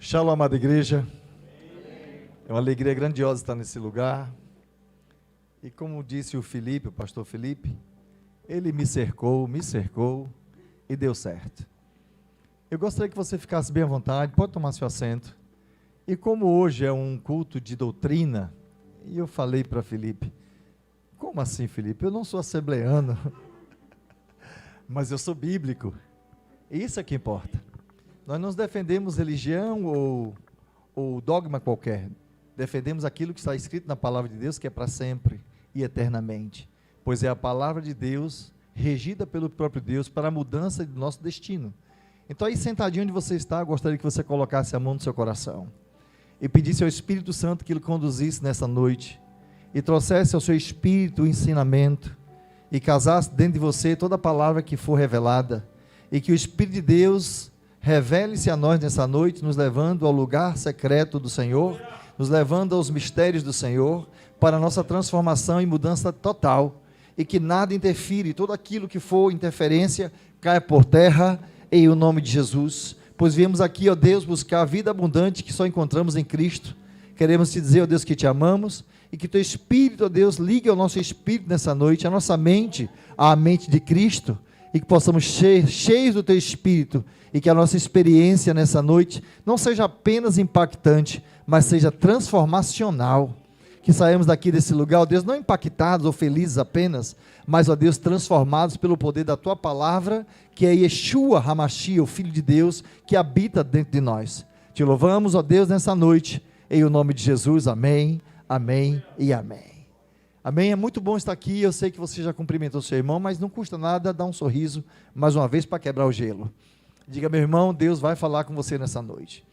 Shalom, amada igreja. É uma alegria grandiosa estar nesse lugar. E como disse o pastor Felipe, ele me cercou e deu certo. Eu gostaria que você ficasse bem à vontade, pode tomar seu assento. E como hoje é um culto de doutrina, e eu falei para Felipe, como assim, Felipe? Eu não sou assembleano, mas eu sou bíblico. Isso é que importa. Nós não defendemos religião ou dogma qualquer. Defendemos aquilo que está escrito na palavra de Deus, que é para sempre e eternamente. Pois é a palavra de Deus, regida pelo próprio Deus, para a mudança do nosso destino. Então aí sentadinho onde você está, eu gostaria que você colocasse a mão no seu coração. E pedisse ao Espírito Santo que Ele conduzisse nessa noite. E trouxesse ao seu espírito o ensinamento. E casasse dentro de você toda a palavra que for revelada. E que o Espírito de Deus revele-se a nós nessa noite, nos levando ao lugar secreto do Senhor, nos levando aos mistérios do Senhor, para a nossa transformação e mudança total, e que nada interfira, tudo aquilo que for interferência, caia por terra, em o nome de Jesus, pois viemos aqui, ó Deus, buscar a vida abundante que só encontramos em Cristo. Queremos te dizer, ó Deus, que te amamos, e que teu Espírito, ó Deus, ligue ao nosso Espírito nessa noite, a nossa mente, à mente de Cristo, e que possamos ser cheios do teu Espírito, e que a nossa experiência nessa noite não seja apenas impactante, mas seja transformacional, que saímos daqui desse lugar, ó Deus, não impactados ou felizes apenas, mas, ó Deus, transformados pelo poder da tua palavra, que é Yeshua HaMashiach, o Filho de Deus, que habita dentro de nós. Te louvamos, ó Deus, nessa noite, em o nome de Jesus, amém, amém e amém. Amém, é muito bom estar aqui, eu sei que você já cumprimentou seu irmão, mas não custa nada dar um sorriso, mais uma vez, para quebrar o gelo. Diga, meu irmão, Deus vai falar com você nessa noite.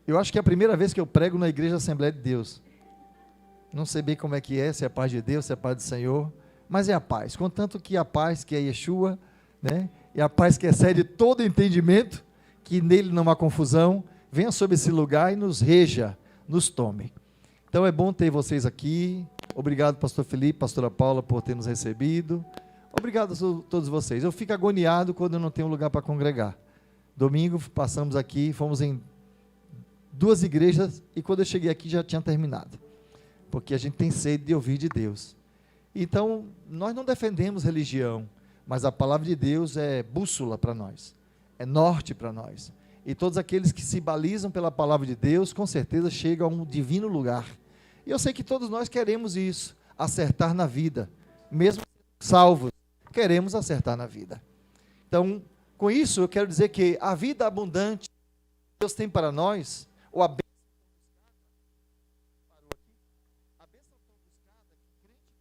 Eu acho que é a primeira vez que eu prego na Igreja Assembleia de Deus. Não sei bem como é que é, se é a paz de Deus, se é a paz do Senhor, mas é a paz. Contanto que a paz que é Yeshua, né, e a paz que excede todo entendimento, que nele não há confusão, venha sobre esse lugar e nos reja, nos tome. Então é bom ter vocês aqui. Obrigado, pastor Felipe, pastora Paula, por ter nos recebido. Obrigado a todos vocês. Eu fico agoniado quando eu não tenho lugar para congregar. Domingo passamos aqui, fomos em 2 igrejas e quando eu cheguei aqui já tinha terminado. Porque a gente tem sede de ouvir de Deus. Então, nós não defendemos religião, mas a palavra de Deus é bússola para nós, é norte para nós. E todos aqueles que se balizam pela palavra de Deus, com certeza chegam a um divino lugar. E eu sei que todos nós queremos isso, acertar na vida, mesmo salvos, queremos acertar na vida. Então, com isso eu quero dizer que a vida abundante que Deus tem para nós, ou a bênção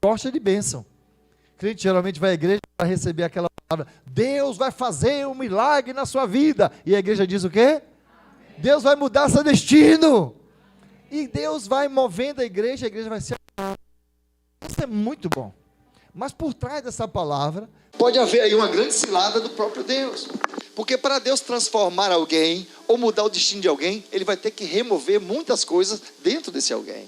gosta de bênção. O crente geralmente vai à igreja para receber aquela palavra, Deus vai fazer um milagre na sua vida, e a igreja diz o quê? Amém. Deus vai mudar seu destino, e Deus vai movendo a igreja vai ser, isso é muito bom. Mas por trás dessa palavra, pode haver aí uma grande cilada do próprio Deus. Porque para Deus transformar alguém, ou mudar o destino de alguém, Ele vai ter que remover muitas coisas dentro desse alguém.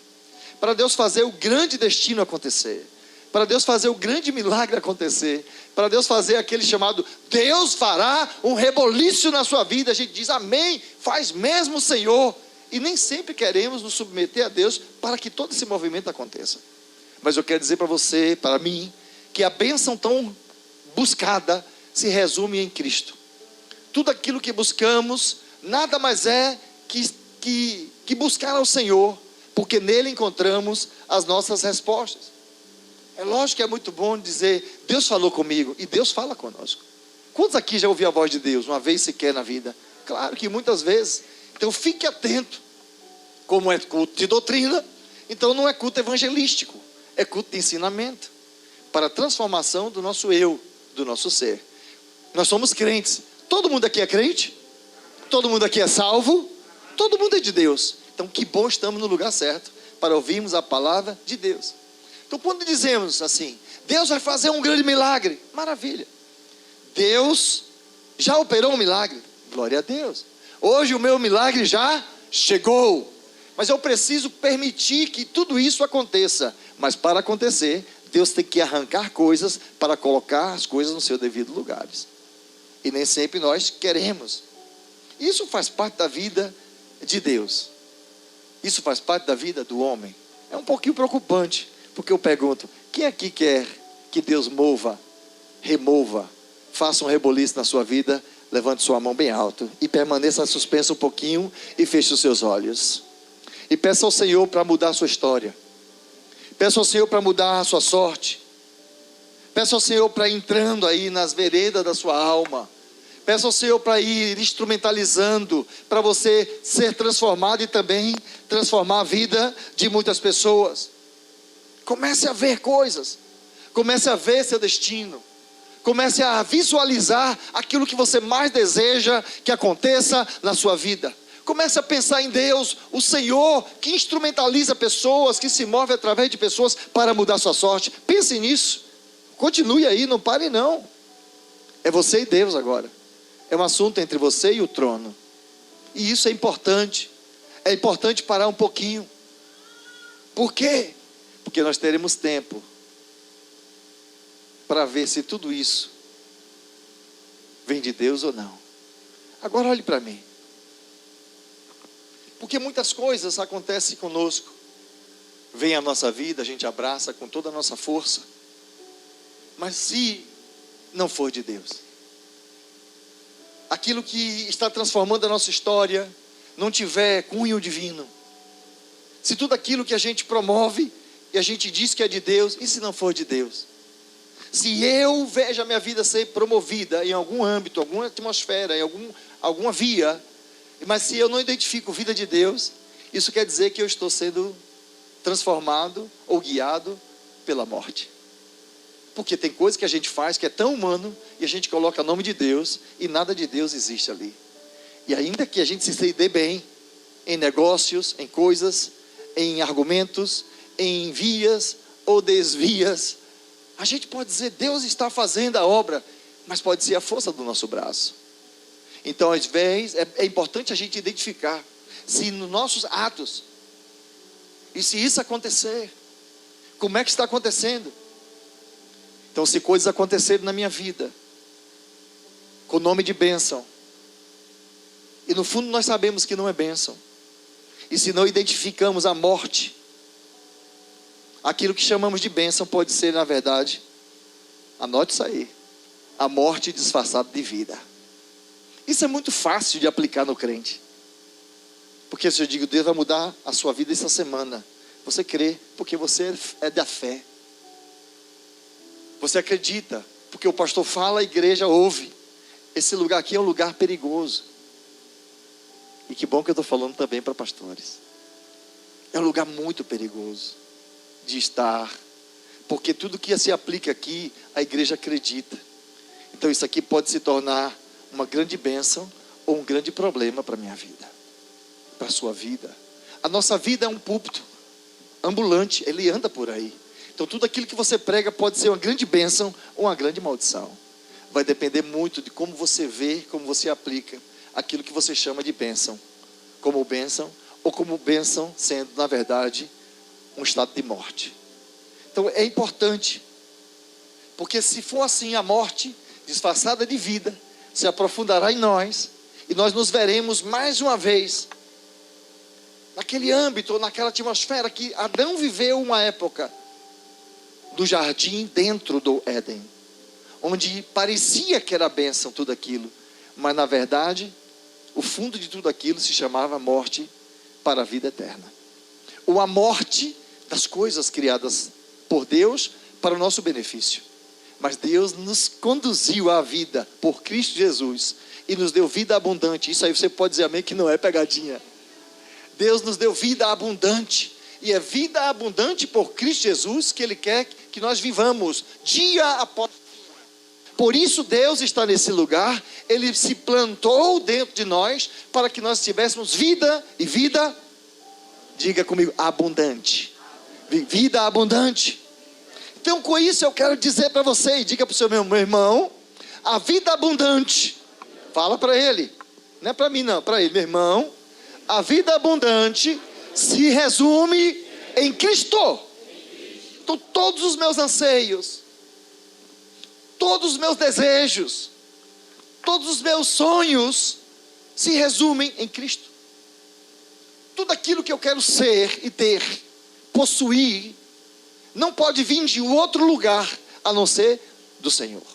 Para Deus fazer o grande destino acontecer. Para Deus fazer o grande milagre acontecer. Para Deus fazer aquele chamado, Deus fará um reboliço na sua vida. A gente diz, amém, faz mesmo, Senhor. E nem sempre queremos nos submeter a Deus para que todo esse movimento aconteça. Mas eu quero dizer para você, para mim, que a bênção tão buscada se resume em Cristo. Tudo aquilo que buscamos, nada mais é que buscar ao Senhor, porque nele encontramos as nossas respostas. É lógico que é muito bom dizer, Deus falou comigo, e Deus fala conosco. Quantos aqui já ouviram a voz de Deus, uma vez sequer na vida? Claro que muitas vezes. Então fique atento, como é culto de doutrina, então não é culto evangelístico. É culto de ensinamento, para a transformação do nosso eu, do nosso ser. Nós somos crentes. Todo mundo aqui é crente? Todo mundo aqui é salvo? Todo mundo é de Deus. Então que bom estamos no lugar certo, para ouvirmos a palavra de Deus. Então quando dizemos assim, Deus vai fazer um grande milagre, maravilha. Deus já operou um milagre, glória a Deus. Hoje o meu milagre já chegou. Mas eu preciso permitir que tudo isso aconteça. Mas para acontecer, Deus tem que arrancar coisas para colocar as coisas no seu devido lugar. E nem sempre nós queremos. Isso faz parte da vida de Deus. Isso faz parte da vida do homem. É um pouquinho preocupante, porque eu pergunto, quem aqui quer que Deus remova, faça um reboliço na sua vida? Levante sua mão bem alto e permaneça suspenso um pouquinho e feche os seus olhos. E peça ao Senhor para mudar a sua história. Peça ao Senhor para mudar a sua sorte. Peça ao Senhor para ir entrando aí nas veredas da sua alma. Peça ao Senhor para ir instrumentalizando, para você ser transformado e também transformar a vida de muitas pessoas. Comece a ver coisas. Comece a ver seu destino. Comece a visualizar aquilo que você mais deseja que aconteça na sua vida. Comece a pensar em Deus, o Senhor que instrumentaliza pessoas, que se move através de pessoas para mudar sua sorte. Pense nisso. Continue aí, não pare não. É você e Deus agora. É um assunto entre você e o trono. E isso é importante. É importante parar um pouquinho. Por quê? Porque nós teremos tempo para ver se tudo isso vem de Deus ou não. Agora olhe para mim. Porque muitas coisas acontecem conosco. Vem a nossa vida, a gente abraça com toda a nossa força. Mas se não for de Deus, aquilo que está transformando a nossa história não tiver cunho divino, se tudo aquilo que a gente promove e a gente diz que é de Deus, e se não for de Deus? Se eu vejo a minha vida ser promovida em algum âmbito, alguma atmosfera, em alguma via, mas se eu não identifico vida de Deus, isso quer dizer que eu estou sendo transformado ou guiado pela morte. Porque tem coisa que a gente faz que é tão humano, e a gente coloca o nome de Deus, e nada de Deus existe ali. E ainda que a gente se dê bem, em negócios, em coisas, em argumentos, em vias ou desvias, a gente pode dizer, Deus está fazendo a obra, mas pode ser a força do nosso braço. Então, às vezes, é importante a gente identificar, se nos nossos atos, e se isso acontecer, como é que está acontecendo? Então, se coisas acontecerem na minha vida, com o nome de bênção, e no fundo nós sabemos que não é bênção, e se não identificamos a morte, aquilo que chamamos de bênção pode ser, na verdade, anote isso aí, a morte disfarçada de vida. Isso é muito fácil de aplicar no crente. Porque se eu digo, Deus vai mudar a sua vida essa semana, você crê, porque você é da fé. Você acredita, porque o pastor fala, a igreja ouve. Esse lugar aqui é um lugar perigoso. E que bom que eu estou falando também para pastores. É um lugar muito perigoso de estar, porque tudo que se aplica aqui, a igreja acredita. Então isso aqui pode se tornar uma grande bênção ou um grande problema para a minha vida, para a sua vida. A nossa vida é um púlpito ambulante, ele anda por aí. Então tudo aquilo que você prega pode ser uma grande bênção ou uma grande maldição. Vai depender muito de como você vê, como você aplica aquilo que você chama de bênção, como bênção, ou como bênção sendo, na verdade, um estado de morte. Então é importante, porque se for assim, a morte disfarçada de vida se aprofundará em nós, e nós nos veremos mais uma vez naquele âmbito, ou naquela atmosfera que Adão viveu uma época do jardim dentro do Éden, onde parecia que era bênção tudo aquilo, mas na verdade o fundo de tudo aquilo se chamava morte para a vida eterna, ou a morte das coisas criadas por Deus para o nosso benefício. Mas Deus nos conduziu à vida por Cristo Jesus e nos deu vida abundante. Isso aí você pode dizer amém, que não é pegadinha. Deus nos deu vida abundante, e é vida abundante por Cristo Jesus que Ele quer que nós vivamos dia após dia. Por isso Deus está nesse lugar, Ele se plantou dentro de nós para que nós tivéssemos vida, e vida, diga comigo, abundante. Vida abundante. Então com isso eu quero dizer para você, e diga para o seu meu irmão, a vida abundante, fala para ele, não é para mim não, para ele, meu irmão, a vida abundante se resume em Cristo. Então todos os meus anseios, todos os meus desejos, todos os meus sonhos se resumem em Cristo. Tudo aquilo que eu quero ser e ter, possuir, não pode vir de outro lugar a não ser do Senhor.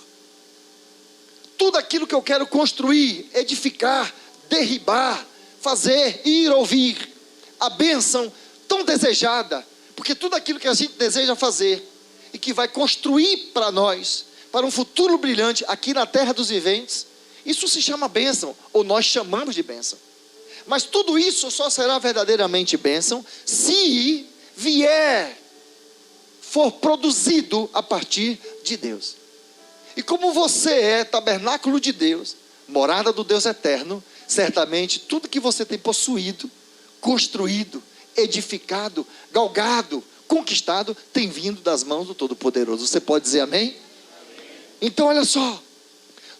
Tudo aquilo que eu quero construir, edificar, derribar, fazer, ir ouvir, a bênção tão desejada, porque tudo aquilo que a gente deseja fazer e que vai construir para nós, para um futuro brilhante aqui na terra dos viventes, isso se chama bênção, ou nós chamamos de bênção. Mas tudo isso só será verdadeiramente bênção se for produzido a partir de Deus. E como você é tabernáculo de Deus, morada do Deus eterno, certamente tudo que você tem possuído, construído, edificado, galgado, conquistado, tem vindo das mãos do Todo-Poderoso. Você pode dizer amém? Então olha só,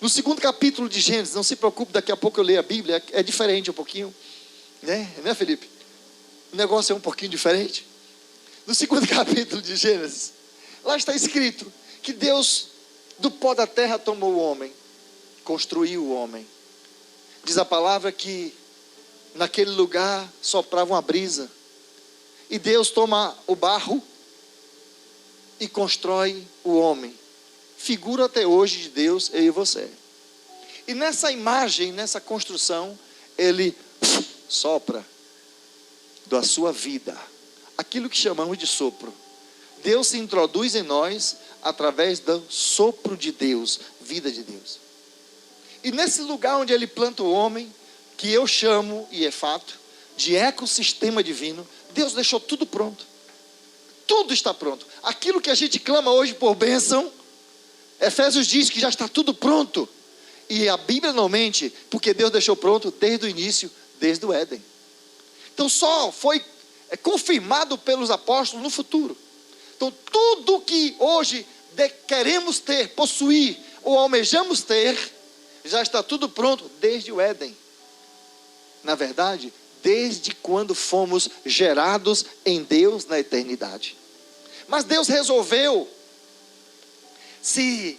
no 2º capítulo de Gênesis, não se preocupe, daqui a pouco eu leio a Bíblia, é diferente um pouquinho, né Felipe? O negócio é um pouquinho diferente. No 2º capítulo de Gênesis, lá está escrito que Deus do pó da terra tomou o homem, construiu o homem. Diz a palavra que naquele lugar soprava uma brisa, e Deus toma o barro e constrói o homem. Figura até hoje de Deus, eu e você. E nessa imagem, nessa construção, Ele sopra da sua vida, aquilo que chamamos de sopro. Deus se introduz em nós através do sopro de Deus, vida de Deus. E nesse lugar onde Ele planta o homem, que eu chamo, e é fato, de ecossistema divino, Deus deixou tudo pronto. Tudo está pronto. Aquilo que a gente clama hoje por bênção, Efésios diz que já está tudo pronto. E a Bíblia não mente, porque Deus deixou pronto desde o início, desde o Éden. Então só foi confirmado pelos apóstolos no futuro. Então tudo que hoje queremos ter, possuir ou almejamos ter, já está tudo pronto desde o Éden. Na verdade, desde quando fomos gerados em Deus na eternidade. Mas Deus resolveu se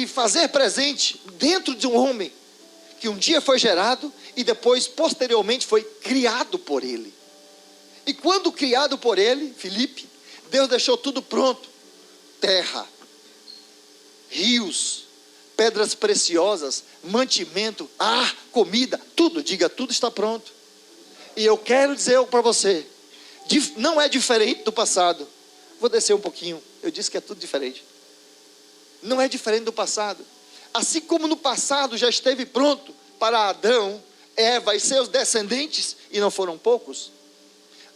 fazer presente dentro de um homem que um dia foi gerado e depois posteriormente foi criado por Ele. E quando criado por Ele, Filipe, Deus deixou tudo pronto: terra, rios, pedras preciosas, mantimento, ar, comida, tudo. Diga, tudo está pronto. E eu quero dizer para você, não é diferente do passado. Vou descer um pouquinho, eu disse que é tudo diferente. Não é diferente do passado. Assim como no passado já esteve pronto para Adão, Eva e seus descendentes, e não foram poucos,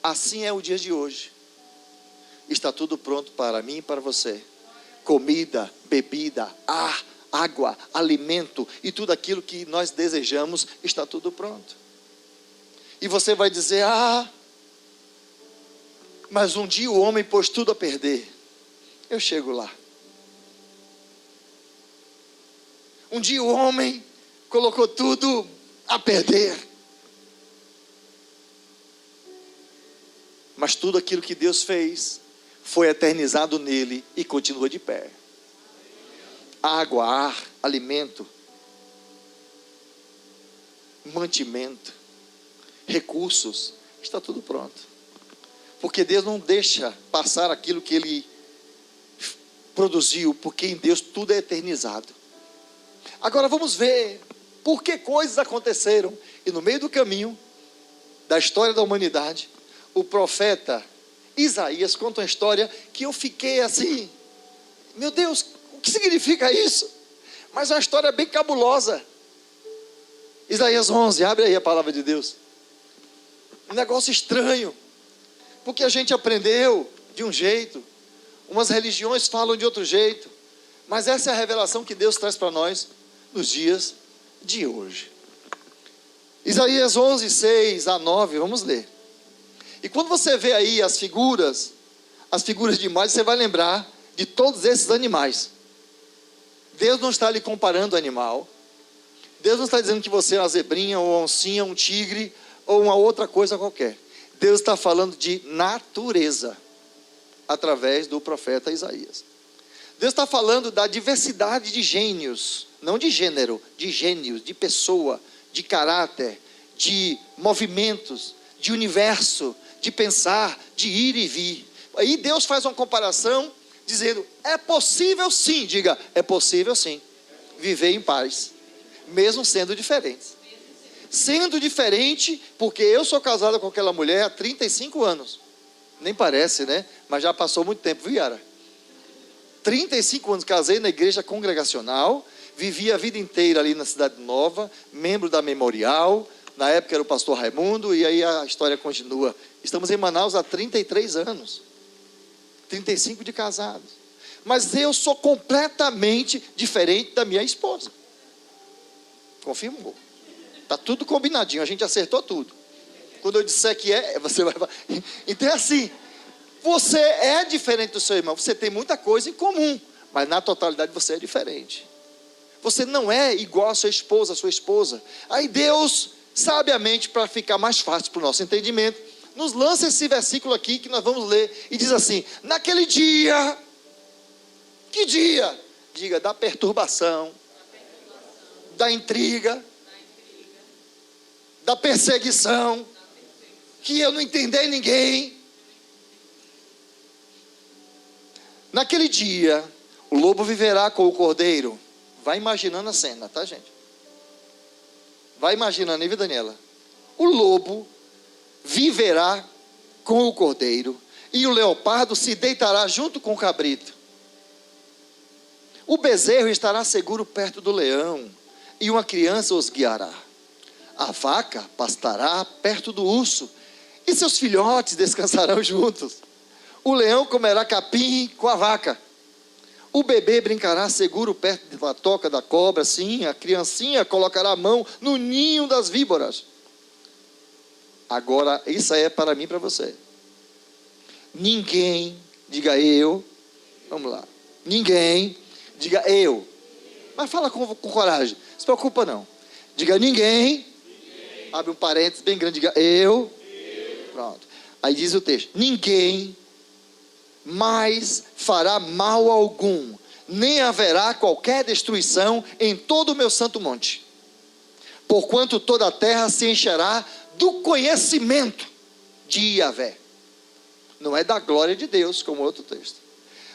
assim é o dia de hoje. Está tudo pronto para mim e para você. Comida, bebida, ar, água, alimento e tudo aquilo que nós desejamos, está tudo pronto. E você vai dizer, mas um dia o homem pôs tudo a perder. Eu chego lá. Um dia o homem colocou tudo a perder. Mas tudo aquilo que Deus fez foi eternizado nele e continua de pé. Água, ar, alimento, mantimento, recursos, está tudo pronto. Porque Deus não deixa passar aquilo que Ele produziu, porque em Deus tudo é eternizado. Agora vamos ver por que coisas aconteceram. E no meio do caminho da história da humanidade, o profeta Isaías conta uma história que eu fiquei assim, meu Deus, o que significa isso? Mas é uma história bem cabulosa. Isaías 11, abre aí a palavra de Deus. Um negócio estranho, porque a gente aprendeu de um jeito, umas religiões falam de outro jeito, mas essa é a revelação que Deus traz para nós nos dias de hoje. Isaías 11, 6 a 9, vamos ler. E quando você vê aí as figuras de imagem, você vai lembrar de todos esses animais. Deus não está lhe comparando animal. Deus não está dizendo que você é uma zebrinha, ou uma oncinha, um tigre, ou uma outra coisa qualquer. Deus está falando de natureza, através do profeta Isaías. Deus está falando da diversidade de gênios, não de gênero, de gênios, de pessoa, de caráter, de movimentos, de universo, de pensar, de ir e vir. Aí Deus faz uma comparação dizendo, é possível sim, diga, é possível sim, viver em paz, mesmo sendo diferentes. Sendo diferente, porque eu sou casado com aquela mulher há 35 anos. Nem parece, né? Mas já passou muito tempo, viu, Yara? 35 anos, casei na igreja congregacional, vivi a vida inteira ali na Cidade Nova, membro da Memorial, na época era o pastor Raimundo, e aí a história continua. Estamos em Manaus há 33 anos, 35 de casados. Mas eu sou completamente diferente da minha esposa. Confirmou. Está tudo combinadinho, a gente acertou tudo. Quando eu disser que você vai... Então é assim, você é diferente do seu irmão, você tem muita coisa em comum, mas na totalidade você é diferente. Você não é igual a sua esposa. Aí Deus, sabiamente, para ficar mais fácil para o nosso entendimento, nos lança esse versículo aqui que nós vamos ler, e diz assim, naquele dia, que dia? Diga, da perturbação, da intriga, da perseguição, que eu não entendi ninguém. Naquele dia, o lobo viverá com o cordeiro. Vai imaginando a cena, tá, gente? Vai imaginando aí, viu, Daniela? O lobo viverá com o cordeiro, e o leopardo se deitará junto com o cabrito. O bezerro estará seguro perto do leão, e uma criança os guiará. A vaca pastará perto do urso, e seus filhotes descansarão juntos. O leão comerá capim com a vaca. O bebê brincará seguro perto da toca da cobra, sim, a criancinha colocará a mão no ninho das víboras. Agora, isso aí é para mim e para você. Ninguém, diga eu, vamos lá. Ninguém, diga eu. Mas fala com coragem, não se preocupa não. Diga ninguém, abre um parênteses bem grande, diga eu. Pronto. Aí diz o texto, ninguém mais fará mal algum, nem haverá qualquer destruição em todo o meu santo monte, porquanto toda a terra se encherá do conhecimento de Yahvé. Não é da glória de Deus, como outro texto.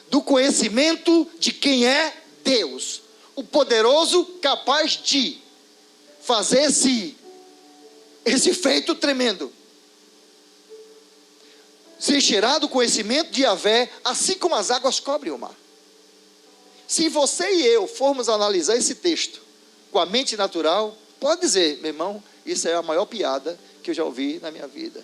Do conhecimento de quem é Deus, o poderoso capaz de fazer esse feito tremendo. Se encherá do conhecimento de Yahvé, assim como as águas cobrem o mar. Se você e eu formos analisar esse texto com a mente natural, pode dizer, meu irmão, isso é a maior piada que eu já ouvi na minha vida.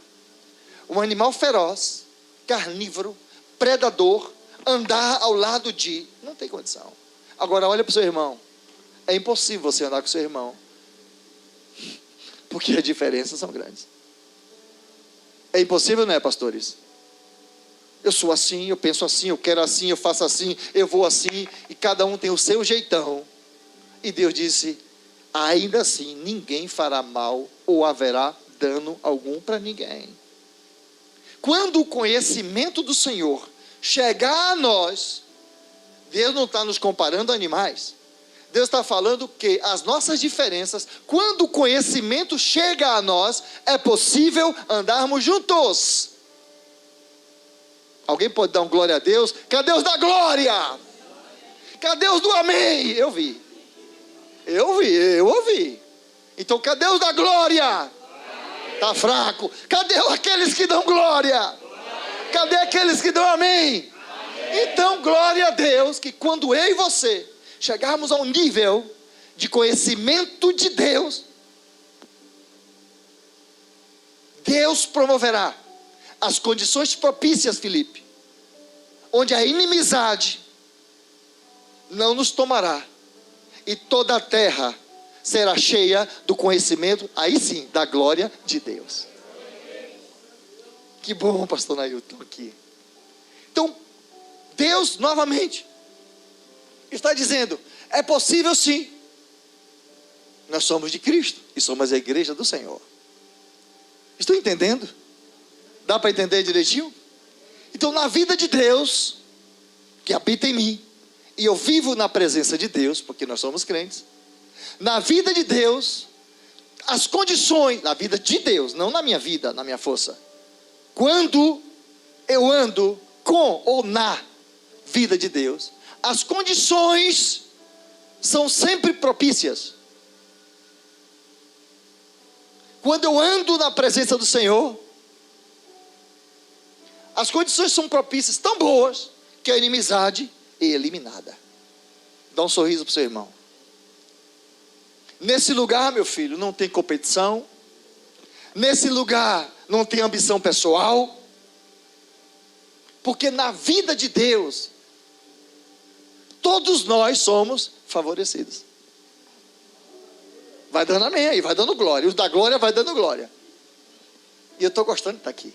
Um animal feroz, carnívoro, predador, andar ao lado de... Não tem condição. Agora olha para o seu irmão. É impossível você andar com o seu irmão, porque as diferenças são grandes. É impossível, não é, pastores? Eu sou assim, eu penso assim, eu quero assim, eu faço assim, eu vou assim, e cada um tem o seu jeitão. E Deus disse, ainda assim, ninguém fará mal ou haverá dano algum para ninguém. Quando o conhecimento do Senhor chegar a nós, Deus não está nos comparando a animais. Deus está falando que as nossas diferenças, quando o conhecimento chega a nós, é possível andarmos juntos. Alguém pode dar um glória a Deus? Cadê os da glória? Cadê os do amém? Eu ouvi. Então cadê os da glória? Está fraco. Cadê aqueles que dão glória? Cadê aqueles que dão amém? Então glória a Deus, que quando eu e você chegarmos a um nível de conhecimento de Deus, Deus promoverá as condições propícias, Filipe, onde a inimizade não nos tomará, e toda a terra será cheia do conhecimento, aí sim, da glória de Deus. Que bom, pastor Nailton, aqui. Então, Deus, novamente, está dizendo, é possível sim. Nós somos de Cristo, e somos a igreja do Senhor. Estão entendendo? Dá para entender direitinho? Então, na vida de Deus, que habita em mim, e eu vivo na presença de Deus, porque nós somos crentes, na vida de Deus, as condições, na vida de Deus, não na minha vida, na minha força. Quando eu ando com ou na vida de Deus, as condições são sempre propícias. Quando eu ando na presença do Senhor, as condições são propícias, tão boas, que a inimizade é eliminada. Dá um sorriso para o seu irmão. Nesse lugar, meu filho, não tem competição. Nesse lugar não tem ambição pessoal. Porque na vida de Deus, todos nós somos favorecidos. Vai dando amém aí, vai dando glória. Os da glória vai dando glória. E eu estou gostando de estar aqui.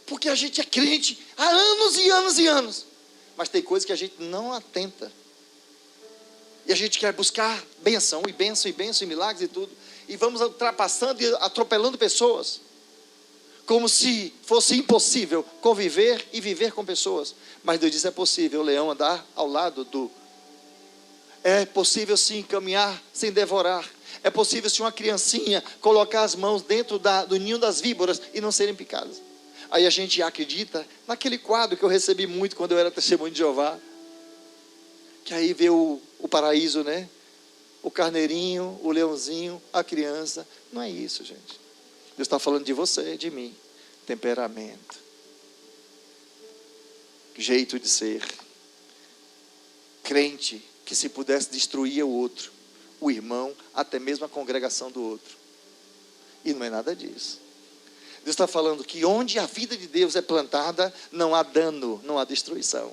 Porque a gente é crente há anos e anos e anos. Mas tem coisas que a gente não atenta. E a gente quer buscar bênção, e bênção, e bênção, e milagres e tudo. E vamos ultrapassando e atropelando pessoas. Como se fosse impossível conviver e viver com pessoas. Mas Deus diz, é possível o leão andar ao lado do... É possível sim caminhar sem devorar. É possível sim uma criancinha colocar as mãos dentro do ninho das víboras e não serem picadas. Aí a gente acredita naquele quadro que eu recebi muito quando eu era testemunho de Jeová. Que aí vê o paraíso, né? O carneirinho, o leãozinho, a criança. Não é isso, gente. Deus está falando de você, de mim. Temperamento. Jeito de ser. Crente que se pudesse destruir o outro, o irmão, até mesmo a congregação do outro. E não é nada disso. Deus está falando que onde a vida de Deus é plantada, não há dano, não há destruição.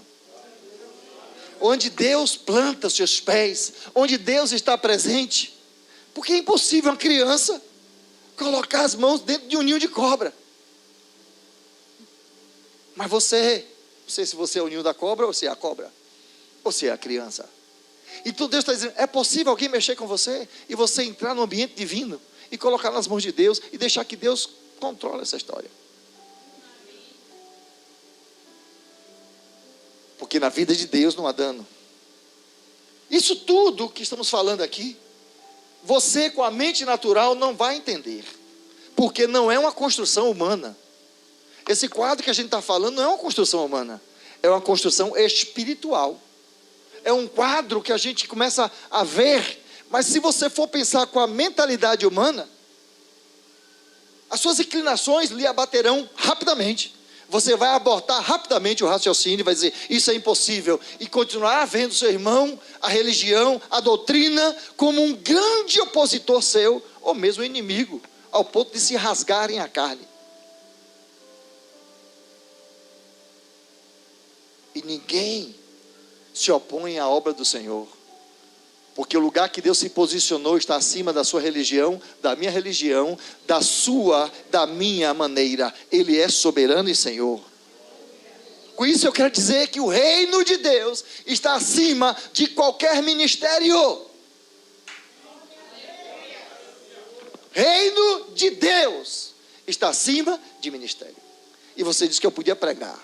Onde Deus planta os seus pés, onde Deus está presente, porque é impossível uma criança colocar as mãos dentro de um ninho de cobra. Mas você, não sei se você é o ninho da cobra, ou se é a cobra, ou se é a criança. Então Deus está dizendo, é possível alguém mexer com você, e você entrar no ambiente divino, e colocar nas mãos de Deus, e deixar que Deus controle essa história. Porque na vida de Deus não há dano. Isso tudo que estamos falando aqui, você com a mente natural não vai entender. Porque não é uma construção humana. Esse quadro que a gente está falando não é uma construção humana. É uma construção espiritual. É um quadro que a gente começa a ver. Mas se você for pensar com a mentalidade humana, as suas inclinações lhe abaterão rapidamente. Você vai abortar rapidamente o raciocínio e vai dizer, isso é impossível. E continuar vendo seu irmão, a religião, a doutrina, como um grande opositor seu, ou mesmo inimigo, ao ponto de se rasgarem a carne. E ninguém se opõe à obra do Senhor. Porque o lugar que Deus se posicionou está acima da sua religião, da minha religião, da sua, da minha maneira. Ele é soberano e Senhor. Com isso eu quero dizer que o reino de Deus está acima de qualquer ministério. Reino de Deus está acima de ministério. E você disse que eu podia pregar.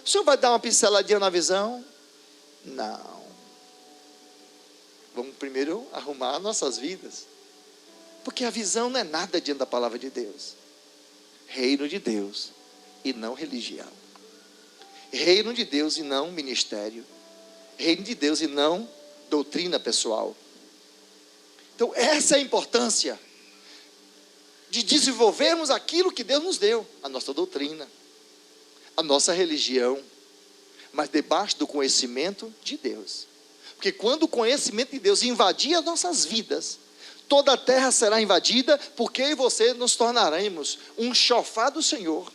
O senhor vai dar uma pinceladinha na visão? Não. Vamos primeiro arrumar nossas vidas. Porque a visão não é nada diante da palavra de Deus. Reino de Deus e não religião. Reino de Deus e não ministério. Reino de Deus e não doutrina pessoal. Então essa é a importância de desenvolvermos aquilo que Deus nos deu. A nossa doutrina, a nossa religião, mas debaixo do conhecimento de Deus. Porque quando o conhecimento de Deus invadir as nossas vidas, toda a terra será invadida, porque eu e você nos tornaremos um chofar do Senhor,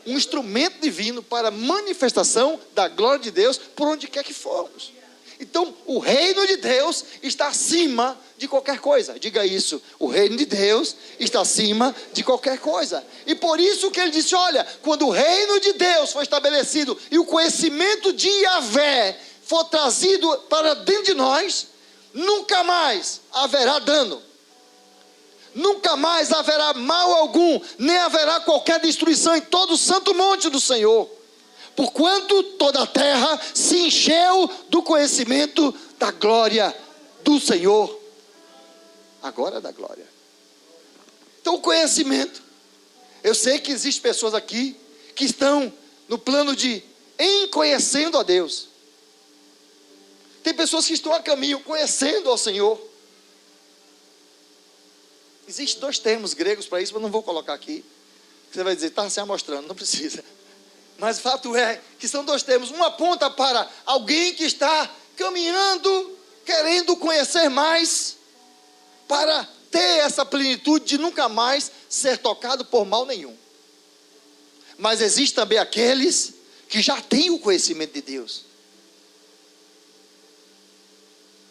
um instrumento divino para a manifestação da glória de Deus por onde quer que formos. Então o reino de Deus está acima de qualquer coisa. Diga isso, o reino de Deus está acima de qualquer coisa. E por isso que ele disse, olha, quando o reino de Deus foi estabelecido e o conhecimento de Yahvé for trazido para dentro de nós, nunca mais haverá dano, nunca mais haverá mal algum, nem haverá qualquer destruição em todo o santo monte do Senhor, porquanto toda a terra se encheu do conhecimento da glória do Senhor. agora da glória. Então, o conhecimento. Eu sei que existem pessoas aqui que estão no plano de em conhecendo a Deus. Tem pessoas que estão a caminho conhecendo ao Senhor. Existem 2 termos gregos para isso, mas não vou colocar aqui. Você vai dizer, está se amostrando, não precisa. Mas o fato é que são 2 termos. Um aponta para alguém que está caminhando, querendo conhecer mais, para ter essa plenitude de nunca mais ser tocado por mal nenhum. Mas existe também aqueles que já têm o conhecimento de Deus.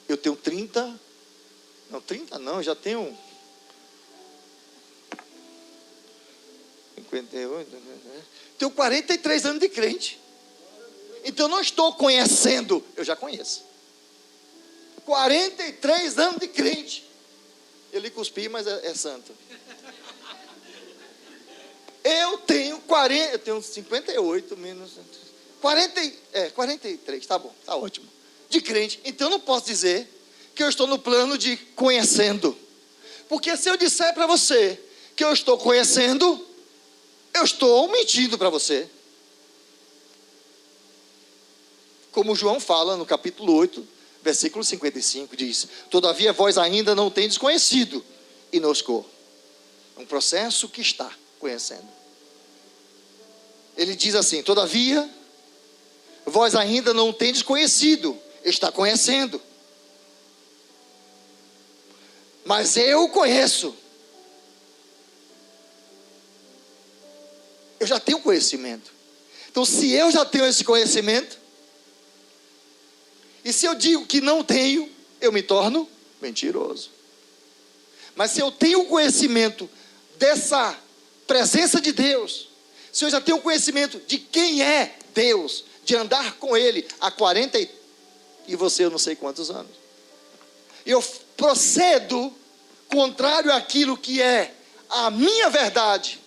Eu tenho 30, não 30 não, já tenho 58, tenho 43 anos de crente. Então eu não estou conhecendo, eu já conheço. 43 anos de crente. Ele cuspiu, mas é santo. Eu tenho 58 menos 43, tá bom, tá ótimo. De crente. Então eu não posso dizer que eu estou no plano de conhecendo. Porque se eu disser para você que eu estou conhecendo, eu estou mentindo para você. Como João fala no capítulo 8, versículo 55, diz: todavia vós ainda não tendes conhecido Inosco. É um processo que está conhecendo. Ele diz assim: todavia vós ainda não tendes conhecido, está conhecendo. Mas eu conheço. Eu já tenho conhecimento. Então, se eu já tenho esse conhecimento, e se eu digo que não tenho, eu me torno mentiroso. Mas se eu tenho conhecimento dessa presença de Deus, se eu já tenho conhecimento de quem é Deus, de andar com Ele há 40 e você eu não sei quantos anos, eu procedo contrário àquilo que é a minha verdade,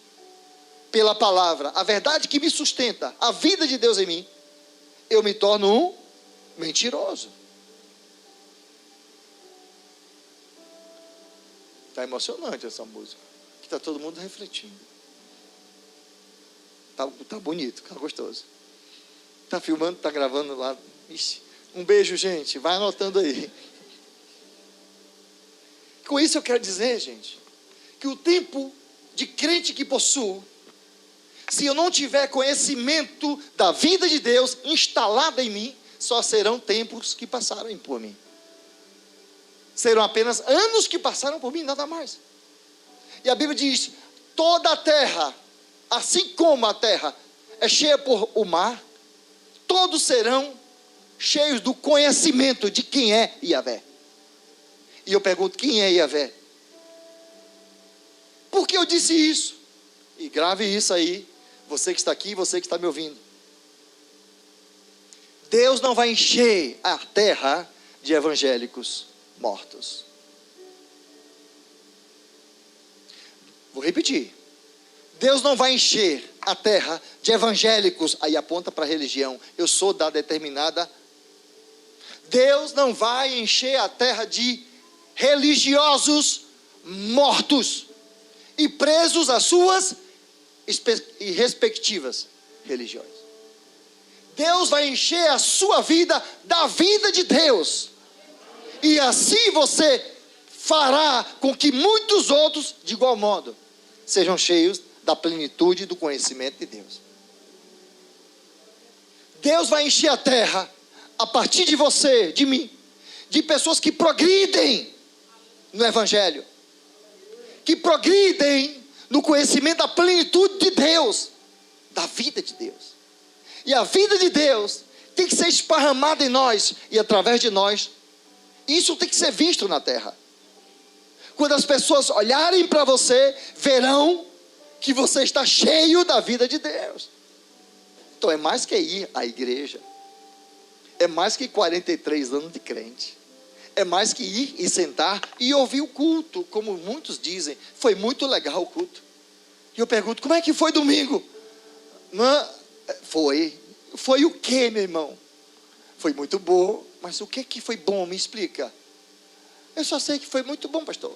pela palavra, a verdade que me sustenta, a vida de Deus em mim, eu me torno um mentiroso. Está emocionante essa música, que está todo mundo refletindo. Tá bonito, tá gostoso. Tá filmando, tá gravando lá. Ixi, um beijo, gente, vai anotando aí. Com isso eu quero dizer, gente, que o tempo de crente que possuo, se eu não tiver conhecimento da vida de Deus instalada em mim, só serão tempos que passaram por mim. Serão apenas anos que passaram por mim, nada mais. E a Bíblia diz: toda a terra, assim como a terra é cheia por o mar, todos serão cheios do conhecimento de quem é Yahvé. E eu pergunto: quem é Yahvé? Por que eu disse isso? E grave isso aí, você que está aqui, você que está me ouvindo. Deus não vai encher a terra de evangélicos mortos. Vou repetir. Deus não vai encher a terra de evangélicos, aí aponta para a religião, eu sou da determinada. Deus não vai encher a terra de religiosos mortos e presos às suas e respectivas religiões. Deus vai encher a sua vida da vida de Deus, e assim você fará com que muitos outros, de igual modo, sejam cheios da plenitude do conhecimento de Deus. Deus vai encher a terra, a partir de você, de mim, de pessoas que progridem no Evangelho, que progridem no conhecimento da plenitude de Deus, da vida de Deus. E a vida de Deus tem que ser esparramada em nós e através de nós. Isso tem que ser visto na terra. Quando as pessoas olharem para você, verão que você está cheio da vida de Deus. Então é mais que ir à igreja. É mais que 43 anos de crente. É mais que ir e sentar e ouvir o culto, como muitos dizem. Foi muito legal o culto. E eu pergunto: como é que foi domingo? Foi o que, meu irmão? Foi muito bom, mas o que foi bom? Me explica. Eu só sei que foi muito bom, pastor.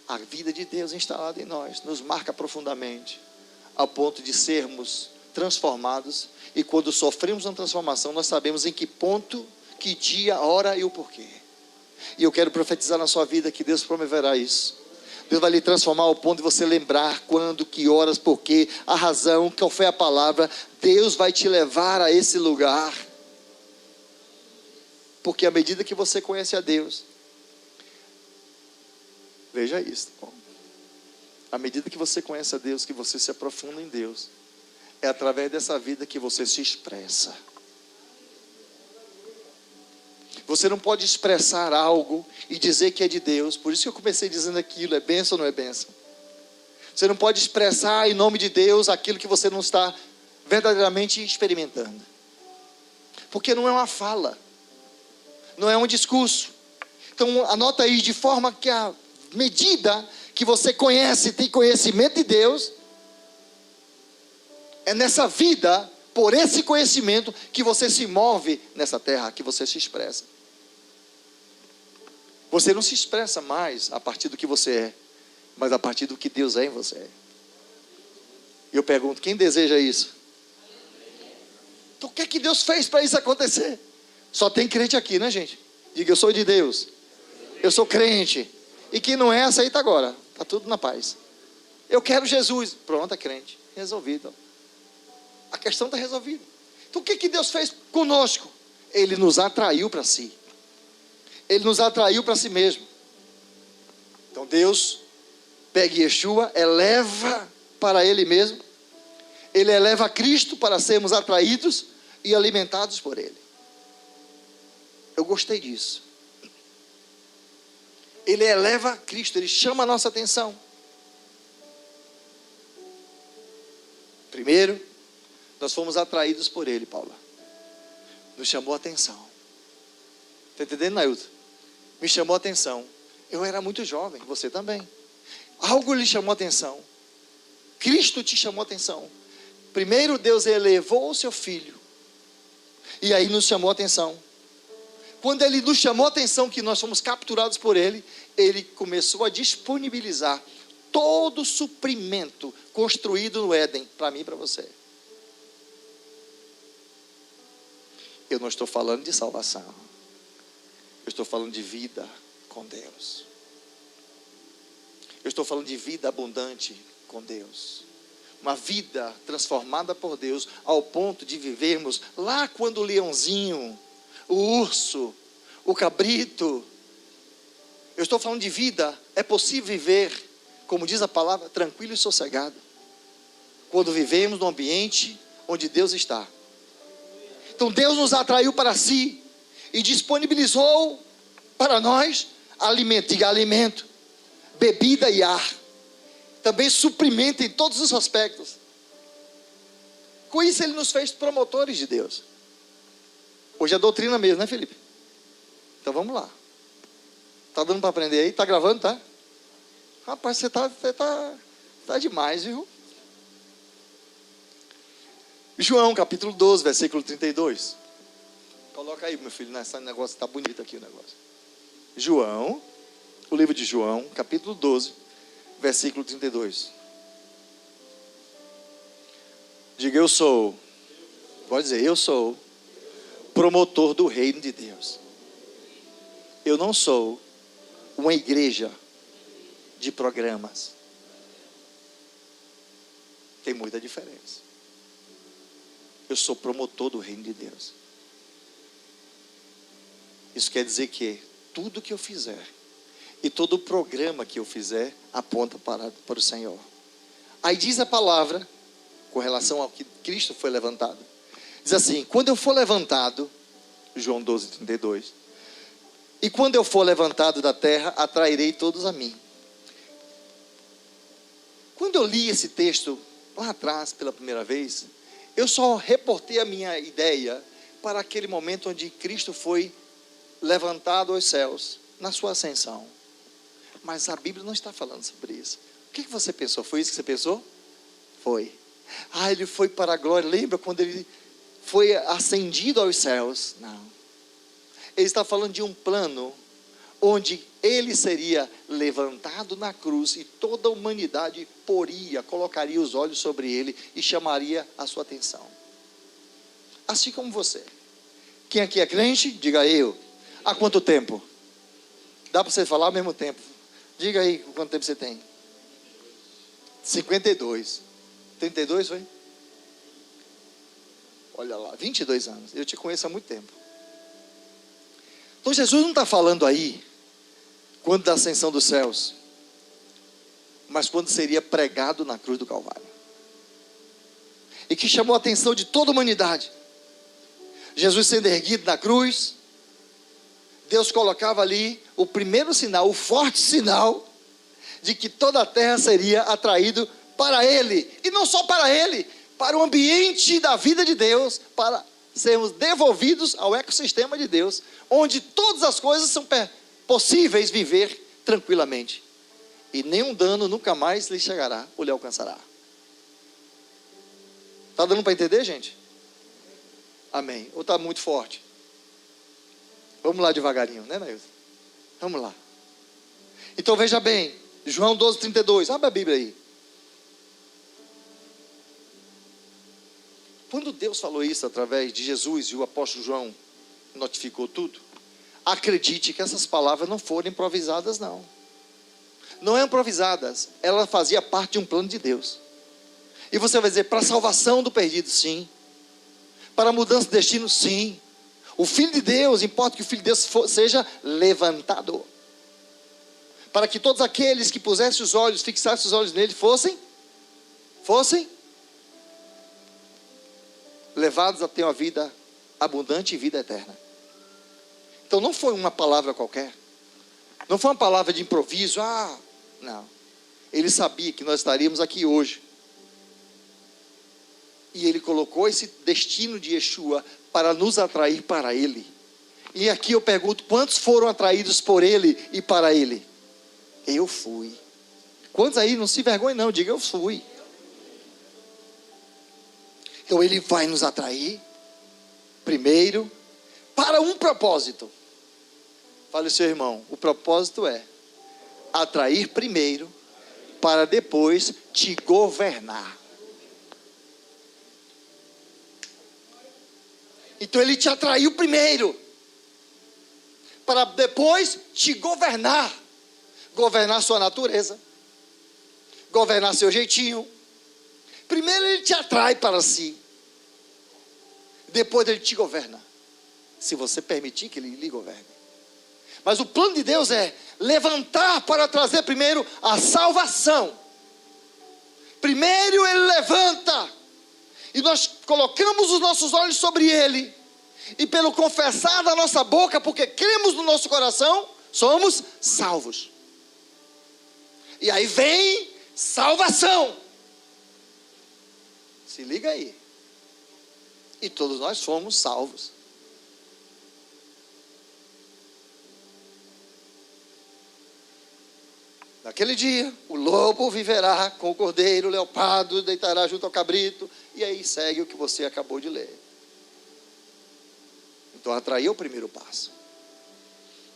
A vida de Deus instalada em nós nos marca profundamente, ao ponto de sermos transformados. E quando sofremos uma transformação, nós sabemos em que ponto, que dia, hora e o porquê. E eu quero profetizar na sua vida que Deus promoverá isso. Deus vai lhe transformar ao ponto de você lembrar quando, que horas, porquê, a razão, qual foi a palavra. Deus vai te levar a esse lugar. Porque à medida que você conhece a Deus, veja isso, tá bom? À medida que você conhece a Deus, que você se aprofunda em Deus, é através dessa vida que você se expressa. Você não pode expressar algo e dizer que é de Deus. Por isso que eu comecei dizendo aquilo, é bênção ou não é bênção? Você não pode expressar em nome de Deus aquilo que você não está verdadeiramente experimentando. Porque não é uma fala, não é um discurso. Então anota aí, de forma que a medida que você conhece, tem conhecimento de Deus, é nessa vida, por esse conhecimento, que você se move nessa terra, que você se expressa. Você não se expressa mais a partir do que você é, mas a partir do que Deus é em você. E eu pergunto, quem deseja isso? Então o que é que Deus fez para isso acontecer? Só tem crente aqui, né, gente? Diga, eu sou de Deus, eu sou crente. E quem não é, aceita agora, está tudo na paz. Eu quero Jesus, pronto, é crente, resolvido. A questão está resolvida. Então o que que Deus fez conosco? Ele nos atraiu para si. Ele nos atraiu para si mesmo. Então Deus pega Yeshua, eleva para Ele mesmo. Ele eleva Cristo para sermos atraídos e alimentados por Ele. Eu gostei disso. Ele eleva Cristo, Ele chama a nossa atenção. Primeiro, nós fomos atraídos por Ele, Paula. Nos chamou a atenção. Está entendendo, Nailton? Me chamou a atenção. Eu era muito jovem, você também. Algo lhe chamou a atenção. Cristo te chamou a atenção. Primeiro Deus elevou o seu Filho. E aí nos chamou a atenção. Quando Ele nos chamou a atenção, que nós fomos capturados por Ele, Ele começou a disponibilizar todo o suprimento construído no Éden, para mim e para você. Eu não estou falando de salvação. Eu estou falando de vida com Deus. Eu estou falando de vida abundante com Deus. Uma vida transformada por Deus, ao ponto de vivermos lá quando o leãozinho, o urso, o cabrito. Eu estou falando de vida. É possível viver, como diz a palavra, tranquilo e sossegado, quando vivemos num ambiente onde Deus está. Então Deus nos atraiu para si e disponibilizou para nós alimento, diga alimento, bebida e ar. Também suprimento em todos os aspectos. Com isso Ele nos fez promotores de Deus. Hoje é doutrina mesmo, né, Felipe? Então vamos lá. Tá dando para aprender aí? Tá gravando, tá? Rapaz, você tá demais, viu? João capítulo 12, versículo 32. Coloca aí, meu filho, nesse negócio, está bonito aqui o negócio. João, o livro de João, capítulo 12, versículo 32. Diga, eu sou, pode dizer, eu sou promotor do reino de Deus. Eu não sou uma igreja de programas. Tem muita diferença. Eu sou promotor do reino de Deus. Isso quer dizer que tudo que eu fizer e todo o programa que eu fizer aponta para o Senhor. Aí diz a palavra, com relação ao que Cristo foi levantado. Diz assim, quando eu for levantado, João 12, 32, e quando eu for levantado da terra, atrairei todos a mim. Quando eu li esse texto lá atrás pela primeira vez, eu só reportei a minha ideia para aquele momento onde Cristo foi levantado aos céus, na sua ascensão. Mas a Bíblia não está falando sobre isso. O que você pensou? Foi isso que você pensou? Foi. Ele foi para a glória. Lembra quando ele foi ascendido aos céus? Não. Ele está falando de um plano onde ele seria levantado na cruz e toda a humanidade colocaria os olhos sobre ele e chamaria a sua atenção. Assim como você. Quem aqui é crente? Diga eu. Há quanto tempo? Dá para você falar ao mesmo tempo? Diga aí quanto tempo você tem. 52. 32 foi? Olha lá, 22 anos. Eu te conheço há muito tempo. Então Jesus não está falando aí quando da ascensão dos céus, mas quando seria pregado na cruz do Calvário. E que chamou a atenção de toda a humanidade. Jesus sendo erguido na cruz, Deus colocava ali o primeiro sinal, o forte sinal, de que toda a terra seria atraído para Ele. E não só para Ele, para o ambiente da vida de Deus, para sermos devolvidos ao ecossistema de Deus, onde todas as coisas são possíveis viver tranquilamente. E nenhum dano nunca mais lhe chegará ou lhe alcançará. Está dando para entender, gente? Amém. Ou está muito forte? Vamos lá devagarinho, né, Nailson? Vamos lá. Então veja bem, João 12:32, abre a Bíblia aí. Quando Deus falou isso através de Jesus e o apóstolo João notificou tudo, acredite que essas palavras não foram improvisadas, não. Não eram improvisadas, ela fazia parte de um plano de Deus. E você vai dizer, para a salvação do perdido, sim. Para a mudança de destino, sim. O Filho de Deus, importa que o Filho de Deus seja levantado. Para que todos aqueles que pusessem os olhos, fixassem os olhos nele, fossem levados a ter uma vida abundante e vida eterna. Então não foi uma palavra qualquer. Não foi uma palavra de improviso. Não. Ele sabia que nós estaríamos aqui hoje. E ele colocou esse destino de Yeshua para nos atrair para ele. E aqui eu pergunto, quantos foram atraídos por ele e para ele? Eu fui. Quantos aí não se envergonhem não, diga eu fui. Então ele vai nos atrair, primeiro, para um propósito. Fale, seu irmão, o propósito é atrair primeiro, para depois te governar. Então ele te atraiu primeiro, para depois te governar. Governar sua natureza, governar seu jeitinho. Primeiro ele te atrai para si, depois ele te governa, se você permitir que ele lhe governe. Mas o plano de Deus é levantar para trazer primeiro a salvação. Primeiro ele levanta, e nós colocamos os nossos olhos sobre ele, e pelo confessar da nossa boca, porque cremos no nosso coração, somos salvos. E aí vem salvação. Se liga aí. E todos nós fomos salvos. Naquele dia, o lobo viverá com o cordeiro, o leopardo deitará junto ao cabrito. E aí segue o que você acabou de ler. Então atraiu o primeiro passo.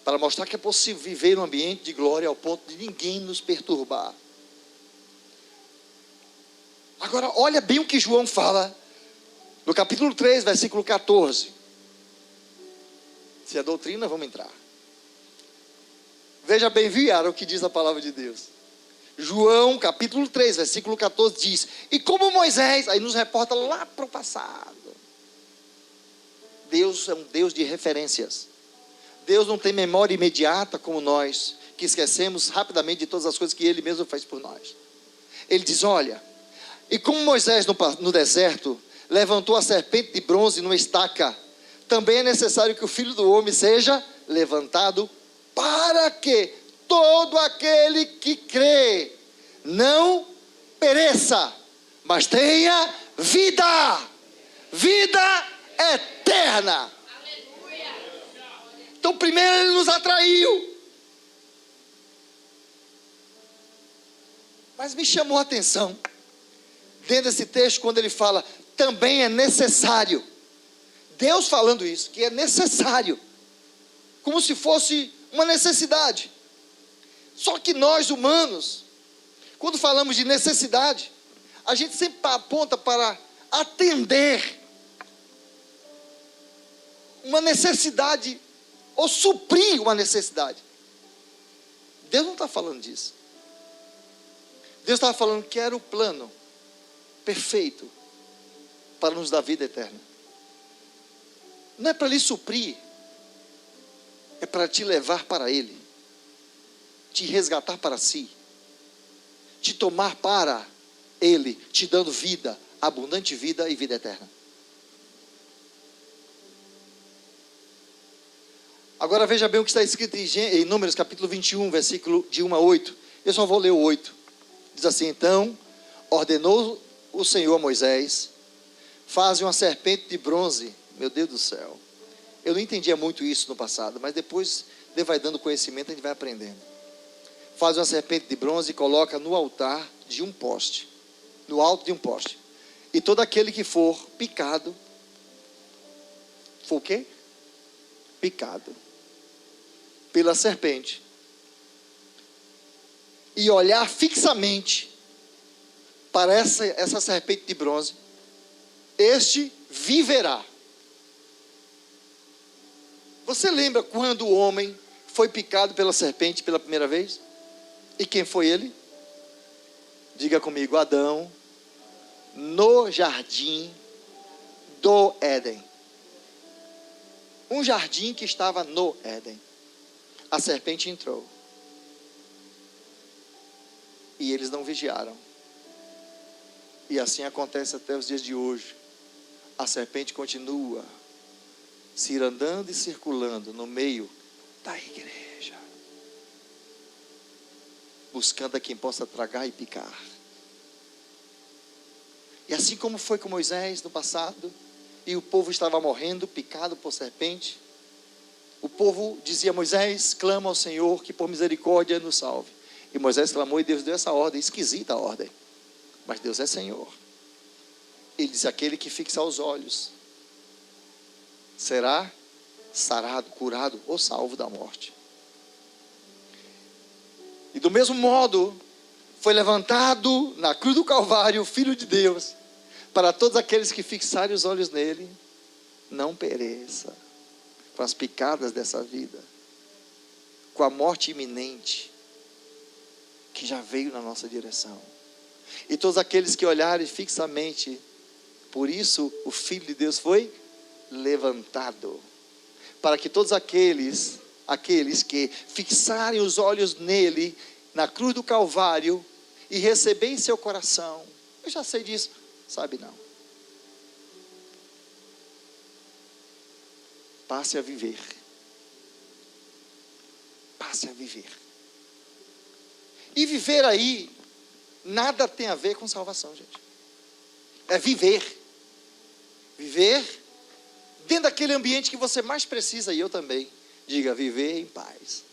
Para mostrar que é possível viver num ambiente de glória ao ponto de ninguém nos perturbar. Agora, olha bem o que João fala no capítulo 3, versículo 14. Se é doutrina, vamos entrar. Veja bem, Viara, o que diz a palavra de Deus. João, capítulo 3, versículo 14 diz: e como Moisés, aí nos reporta lá para o passado. Deus é um Deus de referências. Deus não tem memória imediata como nós, que esquecemos rapidamente de todas as coisas que Ele mesmo faz por nós. Ele diz, olha, e como Moisés no deserto levantou a serpente de bronze numa estaca, também é necessário que o Filho do Homem seja levantado, para que todo aquele que crê não pereça, mas tenha vida eterna. Então primeiro ele nos atraiu, mas me chamou a atenção dentro desse texto, quando ele fala, também é necessário, Deus falando isso, que é necessário, como se fosse uma necessidade. Só que nós humanos, quando falamos de necessidade, a gente sempre aponta para atender uma necessidade ou suprir uma necessidade. Deus não está falando disso. Deus estava falando que era o plano perfeito para nos dar vida eterna. Não é para lhe suprir, é para te levar para Ele, te resgatar para si, te tomar para Ele, te dando vida, abundante vida e vida eterna. Agora veja bem o que está escrito em Números capítulo 21, versículo de 1 a 8. Eu só vou ler o 8. Diz assim: então ordenou o Senhor a Moisés: faze uma serpente de bronze. Meu Deus do céu, eu não entendia muito isso no passado, mas depois Deus vai dando conhecimento, a gente vai aprendendo. Faz uma serpente de bronze e coloca no altar de um poste, no alto de um poste. E todo aquele que for picado, for o quê? Picado pela serpente, e olhar fixamente para essa serpente de bronze, este viverá. Você lembra quando o homem foi picado pela serpente pela primeira vez? E quem foi ele? Diga comigo: Adão, no jardim do Éden. Um jardim que estava no Éden. A serpente entrou. E eles não vigiaram. E assim acontece até os dias de hoje. A serpente continua cirandando e circulando no meio da igreja, buscando a quem possa tragar e picar. E assim como foi com Moisés no passado, e o povo estava morrendo, picado por serpente, o povo dizia: Moisés, clama ao Senhor que por misericórdia nos salve. E Moisés clamou e Deus deu essa ordem, esquisita a ordem, mas Deus é Senhor. Ele diz: aquele que fixar os olhos será sarado, curado ou salvo da morte. E do mesmo modo foi levantado na cruz do Calvário o Filho de Deus, para todos aqueles que fixarem os olhos nele, não pereça com as picadas dessa vida, com a morte iminente que já veio na nossa direção. E todos aqueles que olharem fixamente, por isso o Filho de Deus foi levantado, para que todos aqueles que fixarem os olhos nele, na cruz do Calvário, e receberem em seu coração. Eu já sei disso, sabe não? Passe a viver. Passe a viver. E viver aí, nada tem a ver com salvação, gente. É viver. Viver dentro daquele ambiente que você mais precisa, e eu também. Diga: viver em paz.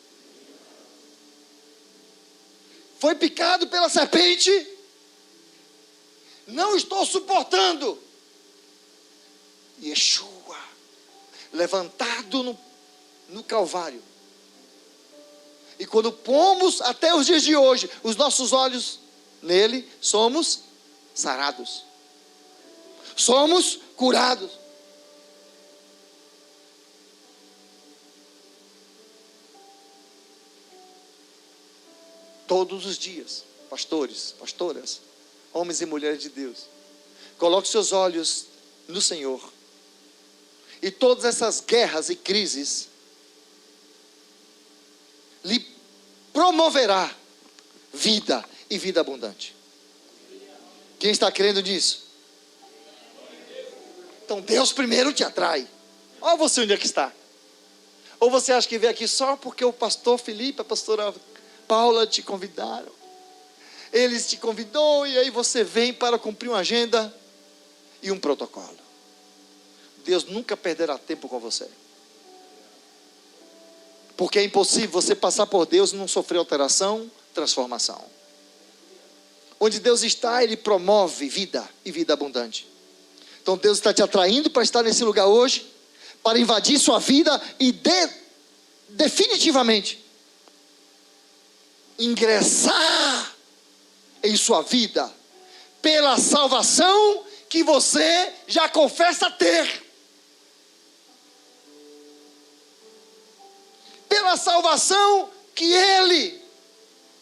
Foi picado pela serpente, não estou suportando. Yeshua, levantado no Calvário. E quando pomos até os dias de hoje os nossos olhos nele, somos sarados, somos curados. Todos os dias, pastores, pastoras, homens e mulheres de Deus, coloque seus olhos no Senhor, e todas essas guerras e crises lhe promoverá vida e vida abundante. Quem está crendo nisso? Então Deus primeiro te atrai. Olha você onde é que está. Ou você acha que veio aqui só porque o pastor Felipe, a pastora Paula te convidaram? Eles te convidou e aí você vem para cumprir uma agenda e um protocolo. Deus nunca perderá tempo com você. Porque é impossível você passar por Deus e não sofrer alteração, transformação. Onde Deus está, Ele promove vida e vida abundante. Então Deus está te atraindo para estar nesse lugar hoje, para invadir sua vida e definitivamente ingressar em sua vida pela salvação que você já confessa ter. Pela salvação que Ele,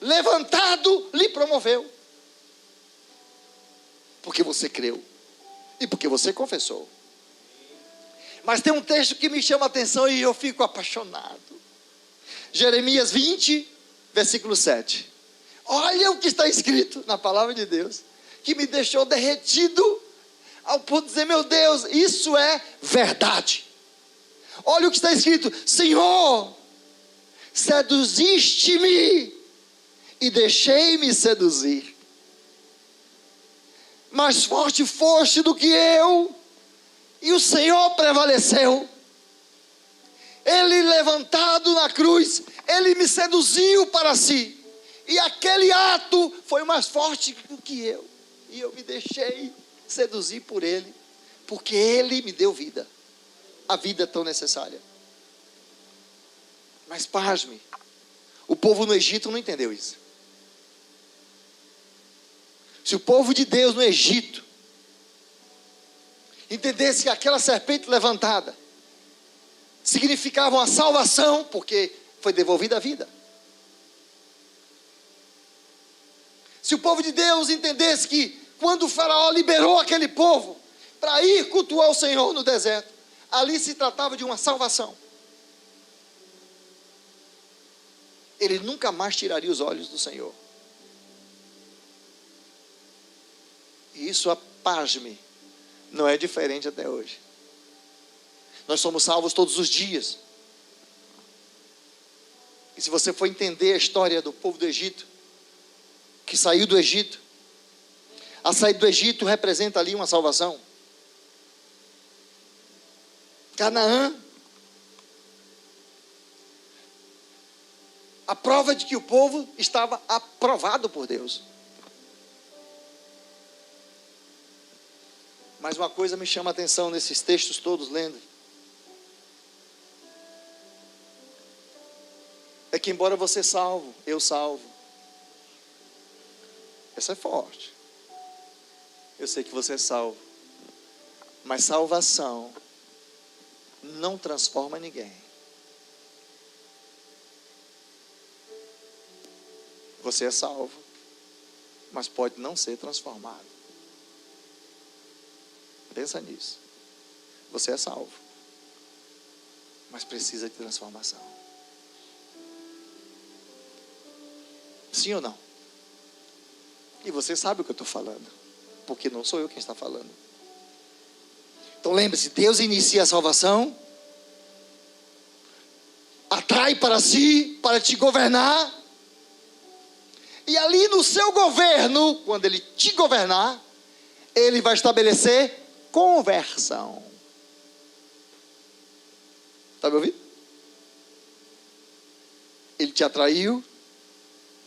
levantado, lhe promoveu. Porque você creu e porque você confessou. Mas tem um texto que me chama a atenção e eu fico apaixonado. Jeremias 20, versículo 7. Olha o que está escrito na palavra de Deus, que me deixou derretido ao ponto de dizer: meu Deus, isso é verdade. Olha o que está escrito: Senhor, seduziste-me e deixei-me seduzir. Mais forte foste do que eu, e o Senhor prevaleceu. Ele, levantado na cruz, Ele me seduziu para si. E aquele ato foi mais forte do que eu. E eu me deixei seduzir por Ele, porque Ele me deu vida. A vida tão necessária. Mas pasme, o povo no Egito não entendeu isso. Se o povo de Deus no Egito entendesse que aquela serpente levantada significava uma salvação, porque foi devolvida a vida. Se o povo de Deus entendesse que quando o faraó liberou aquele povo para ir cultuar o Senhor no deserto, ali se tratava de uma salvação, ele nunca mais tiraria os olhos do Senhor. E isso, pasme, não é diferente até hoje. Nós somos salvos todos os dias. E se você for entender a história do povo do Egito, que saiu do Egito, a saída do Egito representa ali uma salvação. Canaã, a prova de que o povo estava aprovado por Deus. Mas uma coisa me chama a atenção nesses textos todos lendo, é que embora você salvo, eu salvo, essa é forte. Eu sei que você é salvo, mas salvação não transforma ninguém. Você é salvo, mas pode não ser transformado. Pensa nisso. Você é salvo, mas precisa de transformação. Sim ou não? E você sabe o que eu estou falando, porque não sou eu quem está falando. Então lembre-se, Deus inicia a salvação, atrai para si, para te governar, e ali no seu governo, quando Ele te governar, Ele vai estabelecer conversão. Está me ouvindo? Ele te atraiu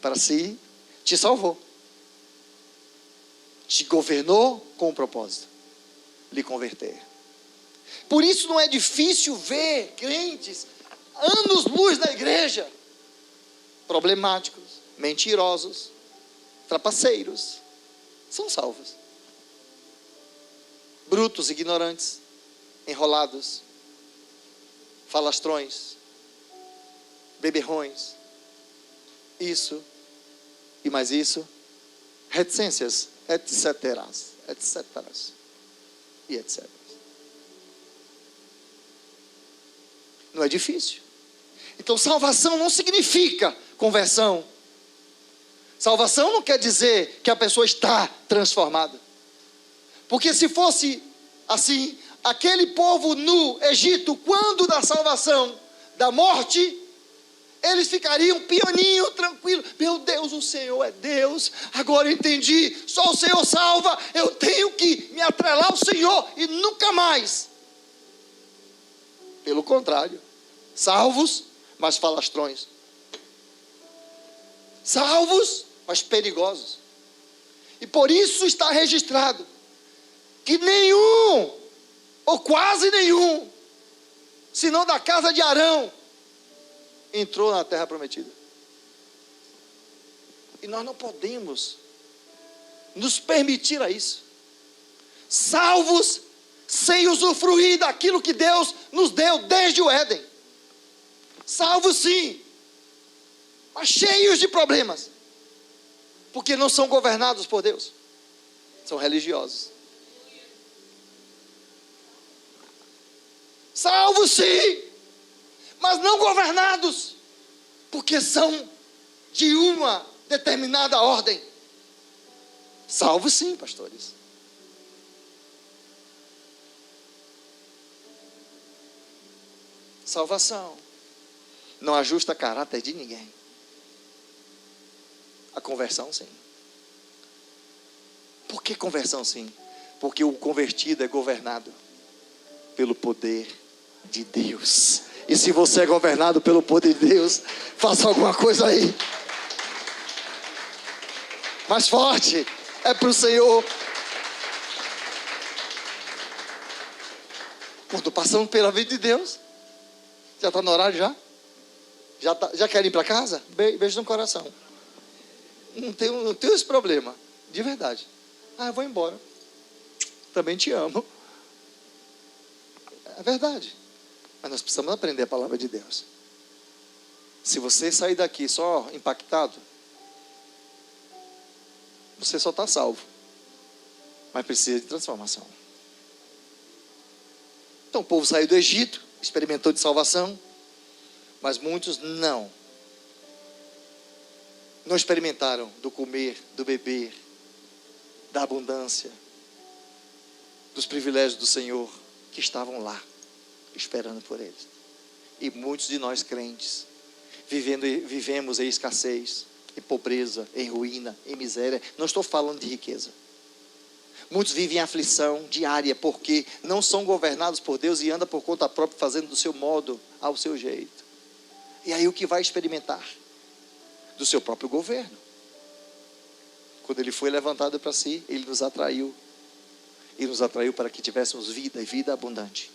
para si, te salvou, te governou com um propósito: lhe converter. Por isso não é difícil ver crentes anos-luz na igreja, problemáticos, mentirosos, trapaceiros, são salvos. Brutos, ignorantes, enrolados, falastrões, beberrões, isso e mais isso, reticências, etc. E etc. Não é difícil. Então salvação não significa conversão. Salvação não quer dizer que a pessoa está transformada. Porque se fosse assim, aquele povo no Egito, quando da salvação, da morte, eles ficariam pianinho, tranquilo. Meu Deus, o Senhor é Deus, agora eu entendi, só o Senhor salva, eu tenho que me atrelar ao Senhor e nunca mais. Pelo contrário, salvos, mas falastrões. Salvos, mas perigosos. E por isso está registrado que nenhum, ou quase nenhum, senão da casa de Arão, entrou na terra prometida. E nós não podemos nos permitir a isso. Salvos sem usufruir daquilo que Deus nos deu desde o Éden. Salvos sim, mas cheios de problemas, porque não são governados por Deus, são religiosos. Salvos sim, mas não governados, porque são de uma determinada ordem. Salvos sim, pastores. Salvação não ajusta caráter de ninguém. A conversão sim. Por que conversão sim? Porque o convertido é governado pelo poder de Deus. E se você é governado pelo poder de Deus, faça alguma coisa aí. Mais forte. É para o Senhor. Quando passamos pela vida de Deus, já está no horário já? Já quer ir para casa? Beijo no coração. Não tenho esse problema. De verdade. Eu vou embora. Também te amo. É verdade. Mas nós precisamos aprender a palavra de Deus. Se você sair daqui só impactado, você só está salvo. Mas precisa de transformação. Então o povo saiu do Egito, experimentou de salvação, mas muitos não experimentaram do comer, do beber, da abundância, dos privilégios do Senhor, que estavam lá, esperando por eles. E muitos de nós crentes, vivemos em escassez, em pobreza, em ruína, em miséria. Não estou falando de riqueza. Muitos vivem em aflição diária, porque não são governados por Deus e andam por conta própria, fazendo do seu modo, ao seu jeito. E aí o que vai experimentar? Do seu próprio governo. Quando ele foi levantado para si, ele nos atraiu. E nos atraiu para que tivéssemos vida e vida abundante.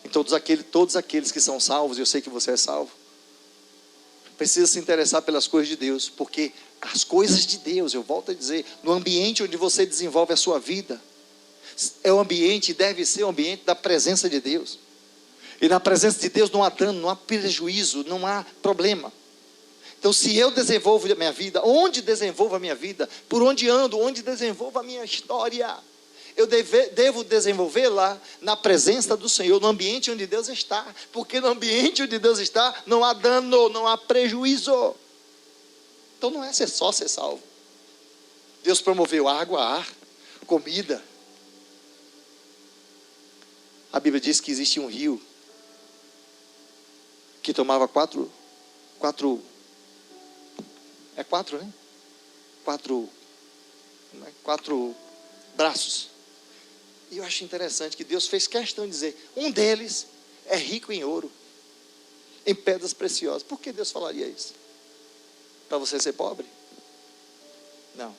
Então todos aqueles que são salvos, eu sei que você é salvo, precisa se interessar pelas coisas de Deus, porque as coisas de Deus, eu volto a dizer, no ambiente onde você desenvolve a sua vida, é o ambiente, deve ser o ambiente da presença de Deus. E na presença de Deus não há dano, não há prejuízo, não há problema. Então se eu desenvolvo a minha vida, onde desenvolvo a minha vida, por onde ando, onde desenvolvo a minha história, eu devo desenvolvê-la na presença do Senhor, no ambiente onde Deus está, porque no ambiente onde Deus está, não há dano, não há prejuízo. Então não é só ser salvo. Deus promoveu água, ar, comida. A Bíblia diz que existe um rio que tomava quatro, né? Quatro braços. E eu acho interessante que Deus fez questão de dizer, um deles é rico em ouro, em pedras preciosas. Por que Deus falaria isso? Para você ser pobre? Não.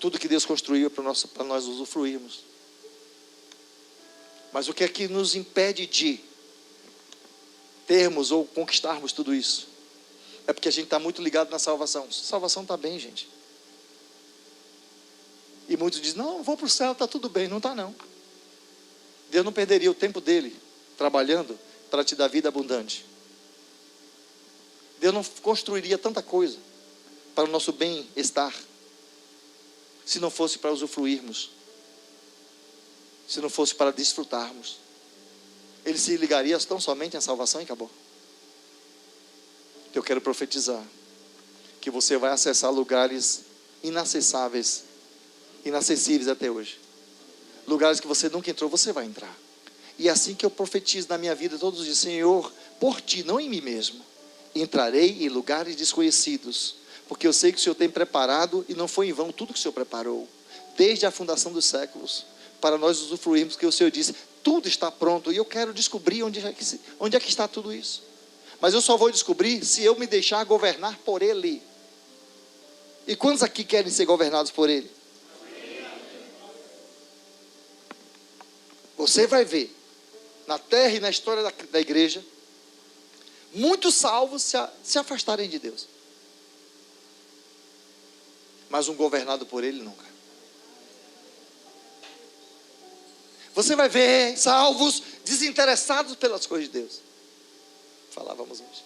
Tudo que Deus construiu é para nós usufruirmos. Mas o que é que nos impede de termos ou conquistarmos tudo isso? É porque a gente está muito ligado na salvação. Salvação está bem, gente. E muitos dizem, não, vou para o céu, está tudo bem. Não está não. Deus não perderia o tempo dele trabalhando para te dar vida abundante. Deus não construiria tanta coisa para o nosso bem-estar, se não fosse para usufruirmos, se não fosse para desfrutarmos. Ele se ligaria tão somente à salvação e acabou. Eu quero profetizar que você vai acessar lugares inacessíveis até hoje. Lugares que você nunca entrou, você vai entrar. E é assim que eu profetizo na minha vida todos os dias, Senhor, por ti, não em mim mesmo, entrarei em lugares desconhecidos, porque eu sei que o Senhor tem preparado, e não foi em vão tudo que o Senhor preparou, desde a fundação dos séculos, para nós usufruirmos, porque o Senhor disse, tudo está pronto, e eu quero descobrir onde é que está tudo isso. Mas eu só vou descobrir se eu me deixar governar por Ele. E quantos aqui querem ser governados por Ele? Você vai ver, na terra e na história da igreja, muitos salvos se afastarem de Deus. Mas um governado por Ele nunca. Você vai ver salvos desinteressados pelas coisas de Deus. Falávamos hoje.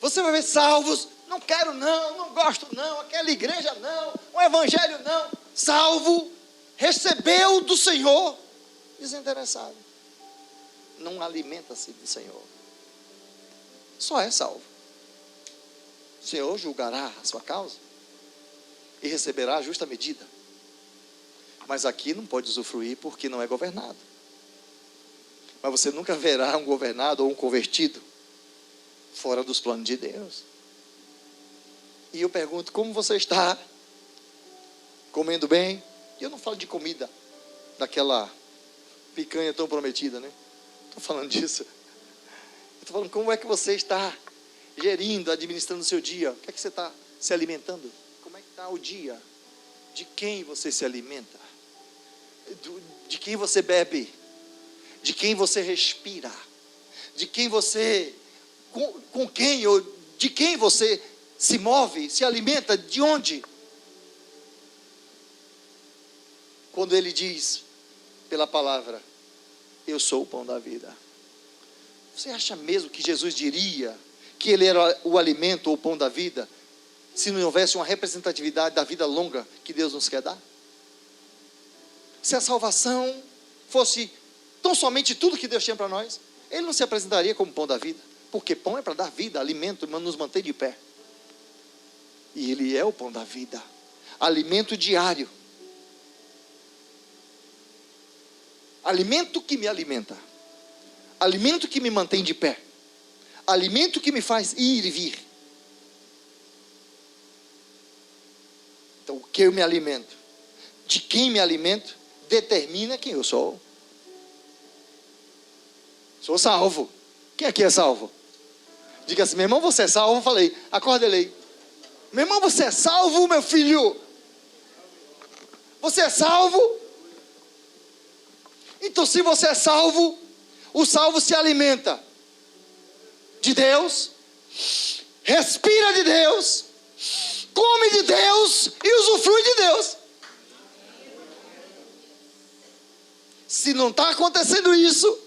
Você vai ver salvos, não quero não, não gosto não, aquela igreja não, o evangelho não. Salvo, recebeu do Senhor, desinteressado. Não alimenta-se do Senhor. Só é salvo. O Senhor julgará a sua causa e receberá a justa medida. Mas aqui não pode usufruir porque não é governado. Mas você nunca verá um governado ou um convertido fora dos planos de Deus. E eu pergunto, como você está? Comendo bem? E eu não falo de comida, daquela picanha tão prometida, né? Estou falando disso. Estou falando como é que você está gerindo, administrando o seu dia. O que é que você está se alimentando? Como é que está o dia? De quem você se alimenta? De quem você bebe? De quem você respira? De quem você... Com quem ou de quem você se move, se alimenta? De onde? Quando ele diz, pela palavra, eu sou o pão da vida. Você acha mesmo que Jesus diria que ele era o alimento ou o pão da vida, se não houvesse uma representatividade da vida longa que Deus nos quer dar? Se a salvação fosse tão somente tudo que Deus tinha para nós, ele não se apresentaria como pão da vida, porque pão é para dar vida, alimento, nos manter de pé. E ele é o pão da vida, alimento diário, alimento que me alimenta, alimento que me mantém de pé, alimento que me faz ir e vir. Então, o que eu me alimento, de quem me alimento, determina quem eu sou. Sou salvo. Quem aqui é salvo? Diga assim, meu irmão, você é salvo? Eu falei, acorda ele aí. Meu irmão, você é salvo, meu filho? Você é salvo? Então, se você é salvo, o salvo se alimenta de Deus, respira de Deus, come de Deus e usufrui de Deus. Se não está acontecendo isso,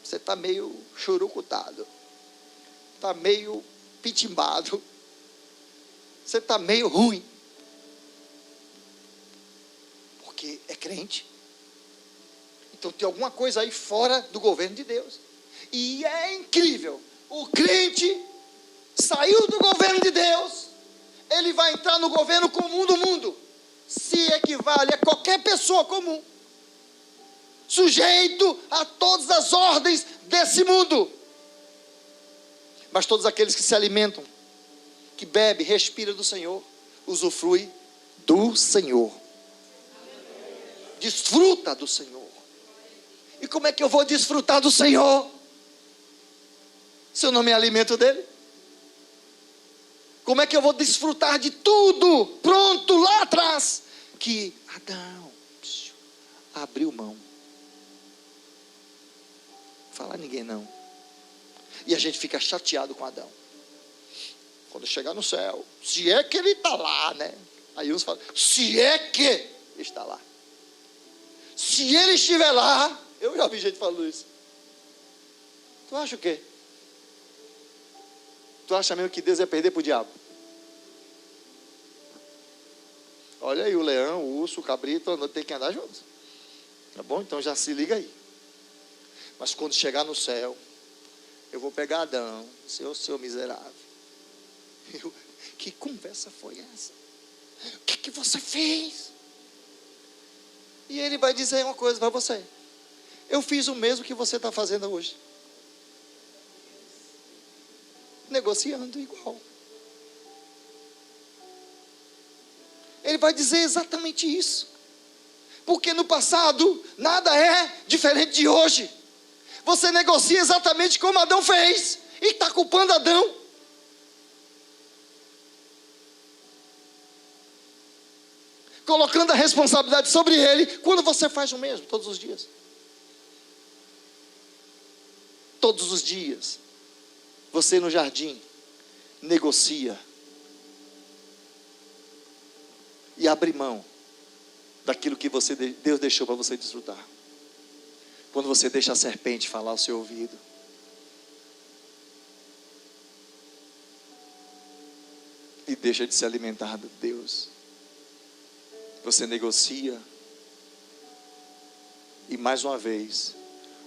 você está meio churucutado, está meio pitimbado, você está meio ruim, porque é crente. Então tem alguma coisa aí fora do governo de Deus. E é incrível, o crente saiu do governo de Deus, ele vai entrar no governo comum do mundo, se equivale a qualquer pessoa comum, sujeito a todas as ordens desse mundo. Mas todos aqueles que se alimentam, que bebe, respira do Senhor, usufrui do Senhor, desfruta do Senhor. E como é que eu vou desfrutar do Senhor se eu não me alimento dele? Como é que eu vou desfrutar de tudo pronto lá atrás que Adão abriu mão? Falar a ninguém não. E a gente fica chateado com Adão. Quando chegar no céu, se é que ele está lá, né? Aí uns falam, se é que está lá. Se ele estiver lá, eu já vi gente falando isso. Tu acha o quê? Tu acha mesmo que Deus ia perder para o diabo? Olha aí, o leão, o urso, o cabrito, tem que andar juntos. Tá bom? Então já se liga aí. Mas quando chegar no céu, eu vou pegar Adão, seu miserável. Que conversa foi essa? O que você fez? E ele vai dizer uma coisa para você. Eu fiz o mesmo que você está fazendo hoje. Negociando igual. Ele vai dizer exatamente isso. Porque no passado, nada é diferente de hoje. Você negocia exatamente como Adão fez. E está culpando Adão. Colocando a responsabilidade sobre ele, quando você faz o mesmo, todos os dias. Todos os dias. você no jardim negocia e abre mão daquilo que Deus deixou para você desfrutar. Quando você deixa a serpente falar ao seu ouvido. E deixa de se alimentar de Deus. Você negocia. E mais uma vez,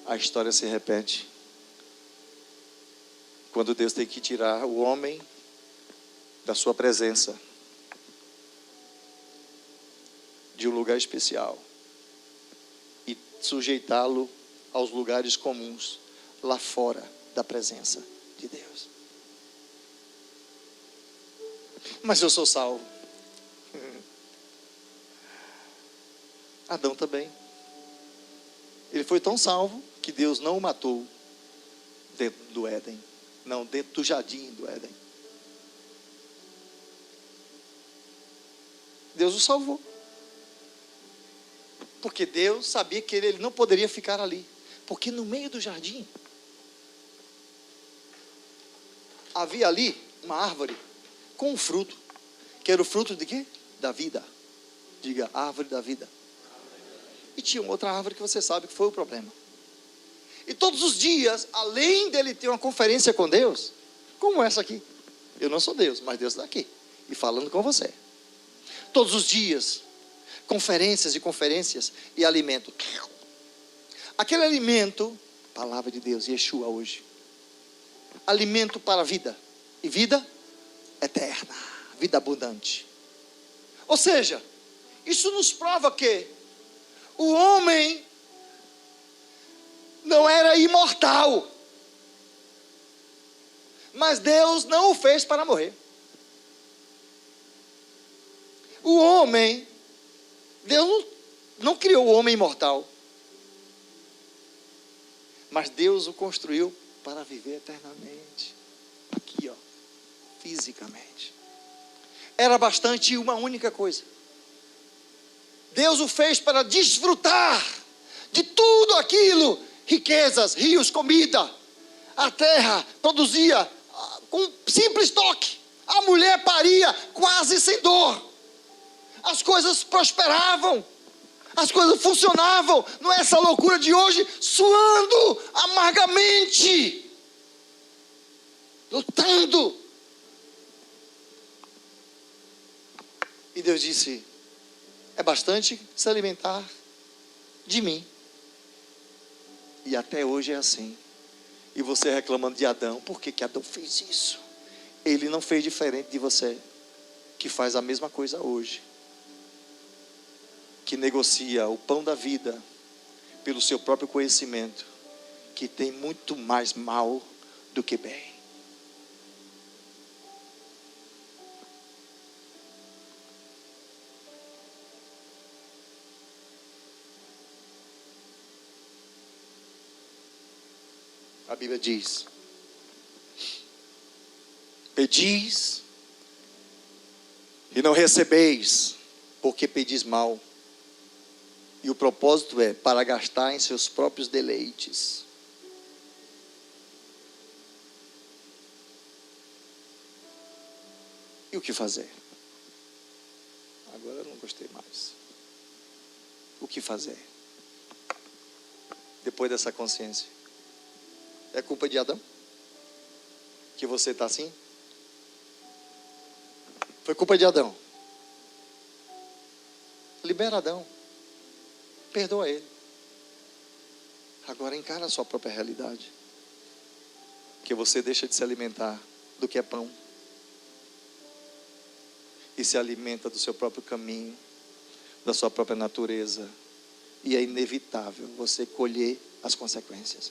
a história se repete. Quando Deus tem que tirar o homem da sua presença, de um lugar especial, e sujeitá-lo aos lugares comuns, lá fora da presença de Deus. Mas eu sou salvo. Adão também. Ele foi tão salvo que Deus não o matou dentro do Éden. Não, dentro do jardim do Éden. Deus o salvou. Porque Deus sabia que ele não poderia ficar ali. Porque no meio do jardim havia ali uma árvore com um fruto. Que era o fruto de quê? Da vida. Diga, árvore da vida. E tinha uma outra árvore que você sabe que foi o problema. E todos os dias, além dele ter uma conferência com Deus, como essa aqui. Eu não sou Deus, mas Deus está aqui. E falando com você. Todos os dias, conferências e conferências e alimento. Aquele alimento, palavra de Deus, Yeshua hoje. Alimento para a vida. E vida eterna. Vida abundante. Ou seja, isso nos prova que o homem não era imortal. Mas Deus não o fez para morrer. O homem, Deus não criou o homem imortal. Mas Deus o construiu para viver eternamente. Aqui, ó, fisicamente. Era bastante uma única coisa. Deus o fez para desfrutar de tudo aquilo, riquezas, rios, comida. A terra produzia com simples toque. A mulher paria quase sem dor. As coisas prosperavam. As coisas funcionavam. Não é essa loucura de hoje, suando amargamente. Lutando. E Deus disse, é bastante se alimentar de mim. E até hoje é assim. E você reclamando de Adão, por que Adão fez isso? Ele não fez diferente de você, que faz a mesma coisa hoje. Que negocia o pão da vida pelo seu próprio conhecimento, que tem muito mais mal do que bem. A Bíblia diz, pedis e não recebeis, porque pedis mal. E o propósito é para gastar em seus próprios deleites. E o que fazer? Agora eu não gostei mais. O que fazer? Depois dessa consciência. É culpa de Adão? Que você está assim? Foi culpa de Adão. Libera Adão. Perdoa ele. Agora encara a sua própria realidade. Que você deixa de se alimentar do que é pão. E se alimenta do seu próprio caminho, da sua própria natureza. E é inevitável você colher as consequências.